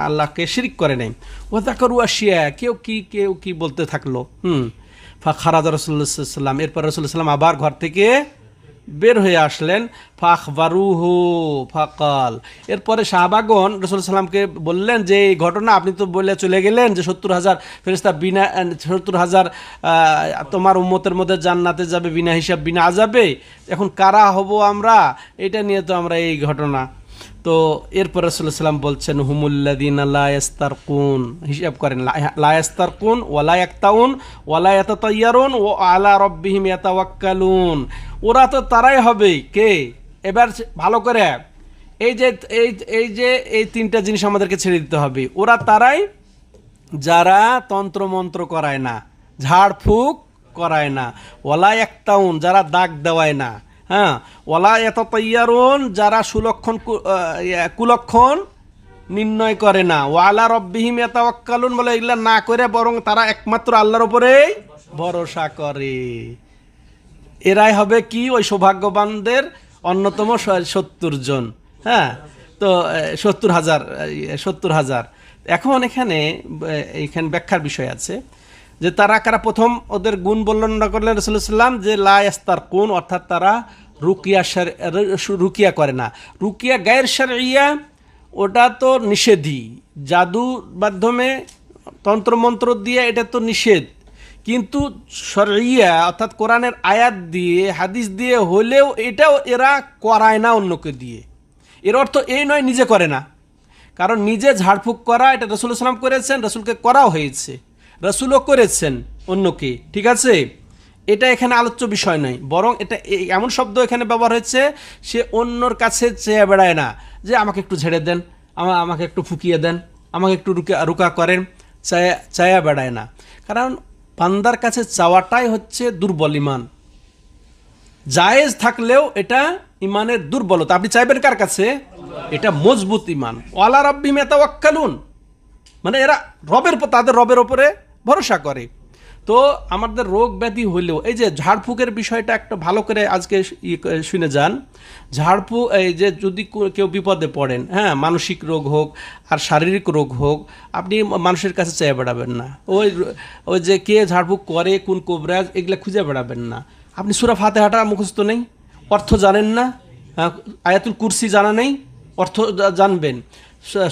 আল্লাহকে শিরক করে নাই। ওয়াযাকারু আশিয়া, কেউ কি বলতে থাকলো। ফাখারাজ রাসূলুল্লাহ সাল্লাল্লাহু আলাইহি ওয়াসাল্লাম, এরপর রাসূলুল্লাহ সাল্লাল্লাহু আলাইহি ওয়াসাল্লাম আবার ঘর থেকে বের হয়ে আসলেন। ফাখবারুহু ফাকাল, এরপরে সাহাবাগণ রাসূল সাল্লামকে বললেন যে এই ঘটনা আপনি তো বলে চলে গেলেন যে 70,000 ফেরেশতা বিনা 70,000 তোমার উম্মতের মধ্যে জান্নাতে যাবে বিনা হিসাব বিনা আযাবে, এখন কারা হব আমরা, এটা নিয়ে তো আমরা এই ঘটনা। তো এরপর রাসূলুল্লাহ সাল্লাম বলছেন হুমুল্লাযীনা লা ইস্তারকুন, হিসাব করেন, লা ইস্তারকুন ওয়ালা ইয়াক্তাউন ওয়ালা ইয়াতাতায়্যারুন ওয়া আলা রাব্বিহিম ইয়াতাওয়াক্কালুন, ওরা তো তারাই হবে। কে? এবার ভালো করে এই তিনটা জিনিস আমাদেরকে ছেড়ে দিতে হবে। ওরা তারাই যারা তন্ত্রমন্ত্র করায় না, ঝাড়ফুঁক করায় না, ওয়ালা ইয়াক্তাউন, যারা দাগ দেওয়ায় না, হ্যাঁ, ওয়ালা ইয়াতাতায়্যারুন, যারা কুলক্ষণ নির্ণয় করে না, ওয়ালা রব্বিহিম ইয়াতাওয়াক্কালুন, বলে এগুলা না করে বরং তারা একমাত্র আল্লাহর উপরেই ভরসা করে। এরাই হবে কি ওই সৌভাগ্যবানদের অন্যতম 70 জন। হ্যাঁ, তো 70,000। এখন এখানে ব্যাখ্যার বিষয় আছে যে তারা কারা। প্রথম ওদের গুণ বর্ণনা করলেন রাসূলুল্লাহ সাল্লাল্লাহু আলাইহি ওয়াসাল্লাম যে লা ইস্তারকুন, অর্থাৎ তারা রুকিয়া করে না। রুকিয়া গায়ের শারঈয়া, ওটা তো নিষেধই, জাদুর মাধ্যমে তন্ত্রমন্ত্র দিয়ে এটা তো নিষেধ। কিন্তু শরঈয়া অর্থাৎ কোরআনের আয়াত দিয়ে হাদিস দিয়ে হলেও এটাও এরা করায় না অন্যকে দিয়ে। এর অর্থ এই নয় নিজে করে না, কারণ নিজে ঝাড়ফুঁক করা এটা রাসূলুল্লাহ সাল্লাল্লাহু আলাইহি ওয়াসাল্লাম করেছেন, রাসূলকে করাও হয়েছে, রাসূলও করেছেন অন্যকে। ঠিক আছে, এটা এখানে আলোচ্য বিষয় নয়, বরং এটা এমন শব্দ এখানে ব্যবহার হয়েছে, সে অন্যর কাছে চেয়ে বেড়ায় না যে আমাকে একটু ঝেড়ে দেন, আমাকে একটু ফুকিয়ে দেন, আমাকে একটু রুকা করেন, চায়া বেড়ায় না। কারণ বান্দার কাছে চাওয়াটাই হচ্ছে দুর্বল ইমান। জায়েজ থাকলেও এটা ইমানের দুর্বলতা। আপনি চাইবেন কার কাছে? এটা মজবুত ইমান। ওয়ালা রাব্বিহিম ইয়াতাওয়াক্কালুন, মানে এরা তাদের রবের ওপরে ভরসা করে। তো আমাদের রোগ ব্যাধি হইলেও এই যে ঝাড়ফুঁকের বিষয়টা একটা ভালো করে আজকে শুনে যান। ঝাড়ফুঁক, এই যে যদি কেউ বিপদে পড়েন, হ্যাঁ, মানসিক রোগ হোক আর শারীরিক রোগ হোক, আপনি মানুষের কাছে চেয়ে বেড়াবেন না। ওই যে কে ঝাড়ফুঁক করে, কোন কোবরাজ, এগুলো খুঁজে বেড়াবেন না। আপনি সূরা ফাতিহাটা মুখস্থ নেই, অর্থ জানেন না, আয়াতুল কুরসি জানা নেই, অর্থ জানবেন।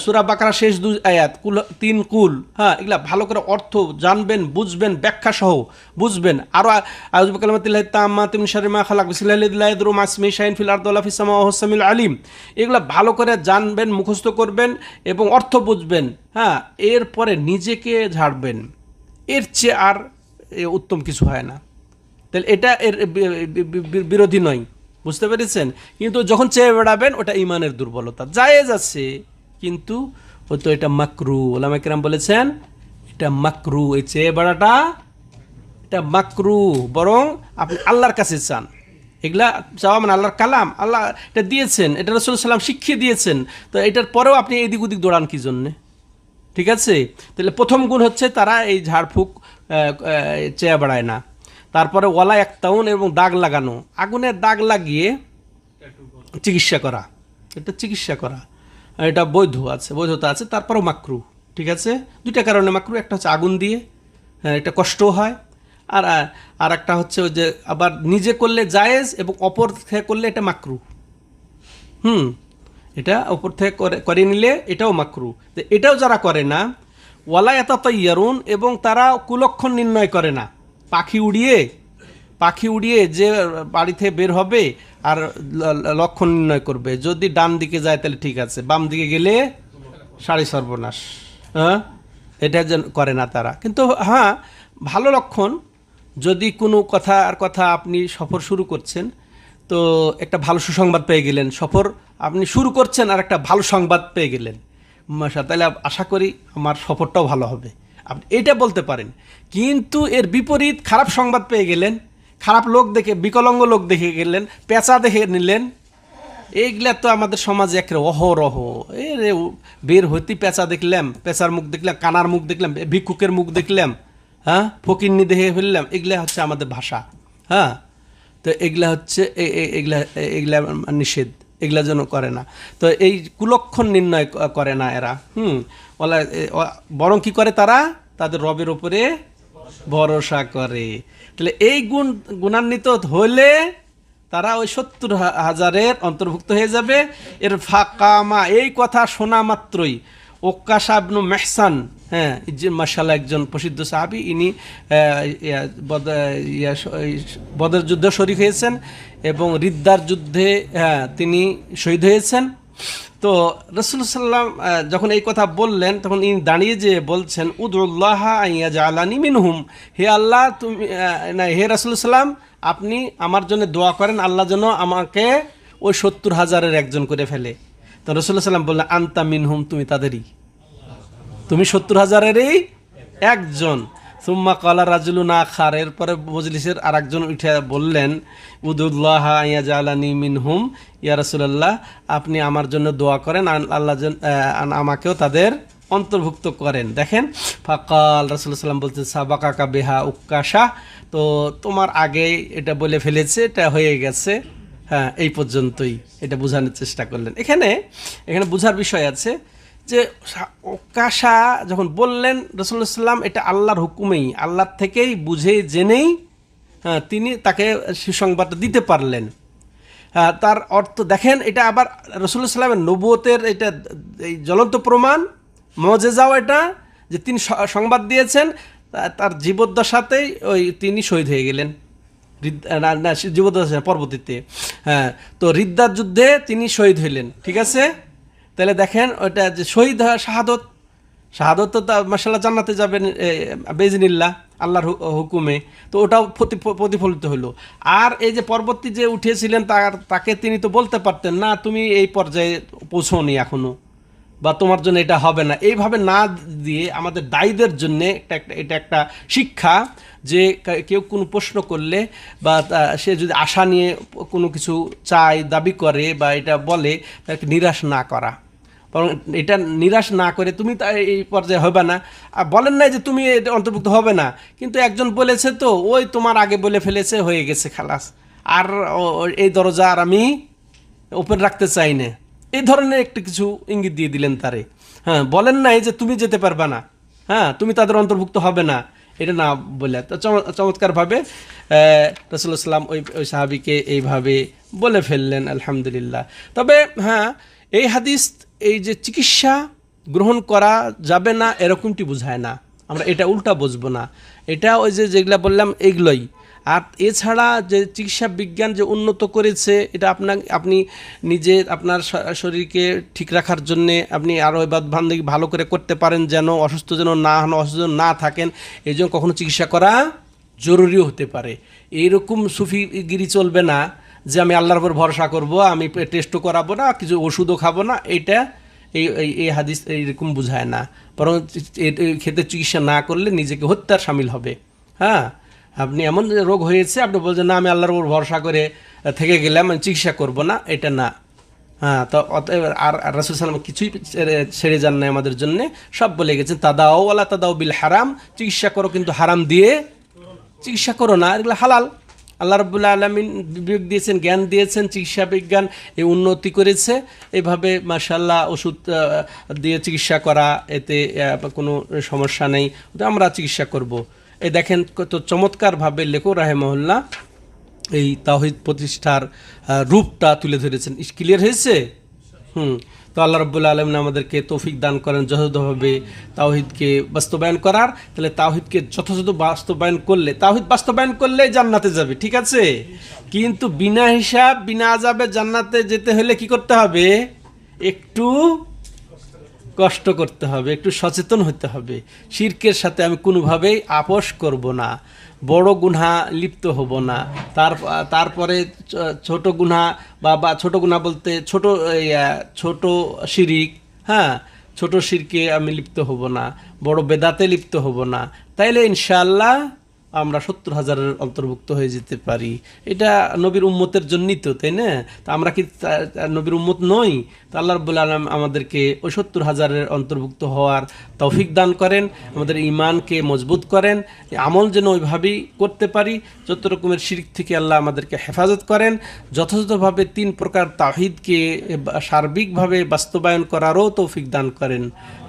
সূরা বাকারা শেষ 2 আয়াত, 3 কুল, হ্যাঁ, এগুলা ভালো করে অর্থ জানবেন, বুঝবেন, ব্যাখ্যা সহ বুঝবেন। আরও আউযু বিকালিমাতিল্লাহি তাম্মাতি মিন শাররি মা খালাক, বিসমিল্লাহিল লা ইয়াদুররু মা ইসমিহি শাইউন ফিল আরদি ওয়ালা ফিস সামাই ওয়া হুয়াস সামিউল আলিম। এগুলা ভালো করে জানবেন, মুখস্থ করবেন এবং অর্থ বুঝবেন। হ্যাঁ, এরপরে নিজেকে ঝাড়বেন, এর চেয়ে আর উত্তম কিছু হয় না। তাহলে এটা এর বিরোধী নয়, বুঝতে পেরেছেন? কিন্তু যখন চেয়ে বেড়াবেন ওটা ইমানের দুর্বলতা। জায়েজ আছে, কিন্তু হয়তো এটা মাকরু। ওলামায়ে কেরাম বলেছেন এটা মাকরু, এই চেয়ে বেড়াটা এটা মাকরু। বরং আপনি আল্লাহর কাছে চান। এগুলা চাওয়া মানে আল্লাহর কালাম, আল্লাহ এটা দিয়েছেন, এটা রাসূলুল্লাহ সাল্লাল্লাহু আলাইহি ওয়াসাল্লাম শিখিয়ে দিয়েছেন। তো এটার পরেও আপনি এদিক ওদিক দৌড়ান কি জন্যে? ঠিক আছে, তাহলে প্রথম গুণ হচ্ছে তারা এই ঝাড়ফুঁক চেয়ে বেড়ায় না। তারপরে ওয়ালা ইয়াক্তাউন, এবং দাগ লাগানো, আগুনের দাগ লাগিয়ে চিকিৎসা করা, এটা চিকিৎসা করা, এটা বৈধতা আছে, তারপরেও মাকরু। ঠিক আছে, দুইটা কারণে মাকরু। একটা হচ্ছে আগুন দিয়ে, এটা কষ্টও হয়, আর একটা হচ্ছে ওই যে আবার নিজে করলে জায়েজ এবং অপর থেকে করলে এটা মাকরু। এটা অপর থেকে করে নিলে এটাও মাকরু। এটাও যারা করে না, ওয়ালা ইয়াতাতায়্যারুন, এবং তারা কুলক্ষণ নির্ণয় করে না। পাখি উড়িয়ে যে বাড়ি থেকে বের হবে আর লক্ষণ নির্ণয় করবে, যদি ডান দিকে যায় তাহলে ঠিক আছে, বাম দিকে গেলে সারি সর্বনাশ। হ্যাঁ, এটা যেন করে না তারা। কিন্তু হ্যাঁ, ভালো লক্ষণ, যদি কোনো কথা আপনি সফর শুরু করছেন, তো একটা ভালো সুসংবাদ পেয়ে গেলেন, সফর আপনি শুরু করছেন আর একটা ভালো সংবাদ পেয়ে গেলেন, তাহলে আশা করি আমার সফরটাও ভালো হবে, আপনি এটা বলতে পারেন। কিন্তু এর বিপরীত খারাপ সংবাদ পেয়ে গেলেন, খারাপ লোক দেখে, বিকলাঙ্গ লোক দেখে গেলেন, পেঁচা দেখে নিলেন, এইগুলা তো আমাদের সমাজে একেবারে অহরহ। এ রে বের হইতে পেঁচা দেখলাম, পেঁচার মুখ দেখলাম, কানার মুখ দেখলাম, ভিক্ষুকের মুখ দেখলাম, হ্যাঁ, ফকিন্নি দেখে ফেললাম, এগুলা হচ্ছে আমাদের ভাষা। হ্যাঁ, তো এগুলা হচ্ছে এগুলা এগুলা নিষেধ, এগুলা যেন করে না। তো এই কুলক্ষণ নির্ণয় করে না এরা। বলা বরং কি করে তারা তাদের রবের উপরে ভরসা করে। তাহলে এই গুণান্বিত হলে তারা ওই 70,000-এর অন্তর্ভুক্ত হয়ে যাবে। এর ফাকামা, এই কথা শোনা মাত্রই ওকাশা ইবনু মেহসান, হ্যাঁ, মাশাআল্লাহ একজন প্রসিদ্ধ সাহাবী, ইনি বদর যুদ্ধে শরীক হয়েছেন এবং রিদ্দার যুদ্ধে, হ্যাঁ, তিনি শহীদ হয়েছেন। তো রাসূলুল্লাহ সাল্লাম যখন এই কথা বললেন, তখন ইনি দাঁড়িয়ে যে বলছেন, উদুল্লাহ আইয়া জালানি মিনহুম, হে আল্লাহ তুমি, না, হে রাসূলুল্লাহ সাল্লাম, আপনি আমার জন্য দোয়া করেন, আল্লাহ যেন আমাকে ওই 70,000-এর একজন করে ফেলে। তো রাসূলুল্লাহ সাল্লাম বললেন, আনতা মিনহুম, তুমি তাদেরই, তুমি 70,000-এরই একজন। সুম্মা ক্বালা রাজুলুন আখার, এরপরে মজলিসের আরেকজন উঠে বললেন, উদুল্লাহ আইয়া জালানি মিনহুম, ইয়া রাসূলুল্লাহ, আপনি আমার জন্য দোয়া করেন, আল্লাহ আমাকেও তাদের অন্তর্ভুক্ত করেন। দেখেন, ফাকাল রাসূলুল্লাহ সাল্লাম বলছেন, সাবাকাকা বিহা উক্কাশা, তো তোমার আগে এটা বলে ফেলেছে, এটা হয়ে গেছে। হ্যাঁ, এই পর্যন্তই, এটা বোঝানোর চেষ্টা করলেন। এখানে বোঝার বিষয় আছে যে ওকাশা যখন বললেন রাসূলুল্লাহ সাল্লাম, এটা আল্লাহর হুকুমেই, আল্লাহর থেকেই বুঝে জেনেই, হ্যাঁ, তিনি তাকে সুসংবাদটা দিতে পারলেন। হ্যাঁ, তার অর্থ দেখেন, এটা আবার রাসূলুল্লাহ সাল্লামের নবুয়তের এটা এই জ্বলন্ত প্রমাণ, মুজিজাও এটা, যে তিনি সংবাদ দিয়েছেন, তার জীবদ্দশাতেই ওই তিনি শহীদ হয়ে গেলেন। জীবদ্দশা পরবর্তীতে, হ্যাঁ, তো রিদ্দার যুদ্ধে তিনি শহীদ হইলেন। ঠিক আছে, তাহলে দেখেন ওইটা যে শহীদ শাহাদত, শাহাদত তো মাশাআল্লাহ জান্নাতে যাবেন বেইজনিল্লাহ, আল্লাহর হুকুমে, তো ওটাও প্রতিফলিত হলো। আর এই যে পরবর্তী যে উঠেছিলেন, তাকে তিনি তো বলতে পারতেন না, তুমি এই পর্যায়ে পৌঁছনি এখনো, বা তোমার জন্য এটা হবে না। এইভাবে না দিয়ে আমাদের দায়ীদের জন্য এটা একটা শিক্ষা, যে কেউ কোনো প্রশ্ন করলে বা সে যদি আশা নিয়ে কোনো কিছু চায়, দাবি করে বা এটা বলে, তাকে নিরাশ না করা, বরং এটা নিরাশ না করে, তুমি এই পর্যায়ে হবে না, বলেন নাই যে তুমি এটা অন্তর্ভুক্ত হবে না, কিন্তু একজন বলেছে তো ওই তোমার আগে বলে ফেলেছে, হয়ে গেছে, খালাস, আর এই দরজা আর আমি ওপেন রাখতে চাই না, এই ধরনের একটু কিছু ইঙ্গিত দিয়ে দিলেন তারে। হ্যাঁ, বলেন নাই যে তুমি যেতে পারবে না, হ্যাঁ, তুমি তাদের অন্তর্ভুক্ত হবে না, এটা না বলে। তো চমৎকারভাবে রাসূলুল্লাহ সাল্লাম ওই সাহাবীকে এইভাবে বলে ফেললেন, আলহামদুলিল্লাহ। তবে হ্যাঁ, এই হাদিস এই যে চিকিৎসা গ্রহণ করা যাবে না এরকমটি বোঝায় না, আমরা এটা উল্টা বুঝবো না, এটা ওই যেগুলা বললাম এইগুলোই। আর এছাড়া যে চিকিৎসা বিজ্ঞান যে উন্নত করেছে, এটা আপনি নিজে আপনার শরীরকে ঠিক রাখার জন্যে আপনি আরও ইবাদত-বন্দেগী ভালো করে করতে পারেন, যেন অসুস্থ যেন না হন, অসুস্থ যেন না থাকেন, এই জন্য কখনো চিকিৎসা করা জরুরিও হতে পারে। এইরকম সুফিগিরি চলবে না যে আমি আল্লাহর উপর ভরসা করব, আমি টেস্টও করাবো না, কিছু ওষুধও খাবো না, এইটা এই হাদিস এইরকম বুঝায় না। বরং এই ক্ষেত্রে চিকিৎসা না করলে নিজেকে হত্যার শামিল হবে। হ্যাঁ, আপনি এমন রোগ হয়েছে, আপনি বলছেন না আমি আল্লাহর উপর ভরসা করে থেকে গেলাম, আমি চিকিৎসা করব না, এটা না। হ্যাঁ, তো অতএব আর রাসূল সাল্লাল্লাহু কিছুই ছেড়ে যান নাই আমাদের জন্য, সব বলে গেছেন, তাদাও ওয়ালা তাদাও বিল হারাম, চিকিৎসা করো কিন্তু হারাম দিয়ে চিকিৎসা করো না, এগুলো হালাল। আল্লাহ রাব্বুল আলামিন বিবেক দিয়েছেন, জ্ঞান দিয়েছেন, চিকিৎসা বিজ্ঞান এই উন্নতি করেছে, এভাবে মাশাআল্লাহ ওষুধ দিয়ে চিকিৎসা করা, এতে কোনো সমস্যা নেই, আমরা চিকিৎসা করব। এই দেখেন কত চমৎকারভাবে লেখক রাহিমাহুল্লাহ এই তাওহীদ প্রতিষ্ঠার রূপটা তুলে ধরেছেন। ক্লিয়ার হয়েছে? তো আল্লাহ রাব্বুল আলামিন আমাদেরকে তৌফিক দান করেন যথাযথভাবে তাওহীদকে বাস্তবায়ন করার। তাহলে তাওহীদকে যথাযথ তাওহীদ বাস্তবায়ন করলে জান্নাতে যাবে, ঠিক আছে, কিন্তু বিনা হিসাব বিনা আযাবে জান্নাতে যেতে হলে কি করতে হবে? একটু কষ্ট করতে হবে, একটু সচেতন হতে হবে। শিরকের সাথে আমি কোনোভাবেই আপোষ করব না, বড় গুনাহ লিপ্ত হব না, তারপরে ছোট গুনাহ বা ছোট গুনাহ বলতে ছোট শিরিক, হ্যাঁ, ছোট শিরকে আমি লিপ্ত হব না, বড় বেদাতে লিপ্ত হব না। তাইলে ইনশাআল্লাহ আমরা 70,000-এর অন্তর্ভুক্ত হয়ে যেতে পারি। এটা নবীর উম্মতের জন্যই তো, তাই না? তা আমরা কি নবীর উম্মত নই? তো আল্লাহ রাব্বুল আলামিন আমাদেরকে ওই 70,000-এর অন্তর্ভুক্ত হওয়ার তৌফিক দান করেন, আমাদের ঈমানকে মজবুত করেন, আমল যেন ওইভাবেই করতে পারি, যত রকমের শিরক থেকে আল্লাহ আমাদেরকে হেফাজত করেন, যথাযথভাবে 3 প্রকার তাওহীদকে সার্বিকভাবে বাস্তবায়ন করারও তৌফিক দান করেন।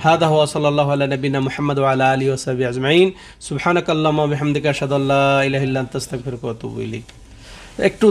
হাদা হুয়া সাল্লাল্লাহু আলা নবিনা মুহাম্মদ ওয়া আলা আলিহি ওয়া সাহবিহি আজমাইন। সুবহানাকাল্লাহুম্মা ওয়া বিহামদিকা আশহাদু আল্লা ইলাহা ইল্লা আনতা আস্তাগফিরুকা ওয়া আতুবু ইলাইক। একটু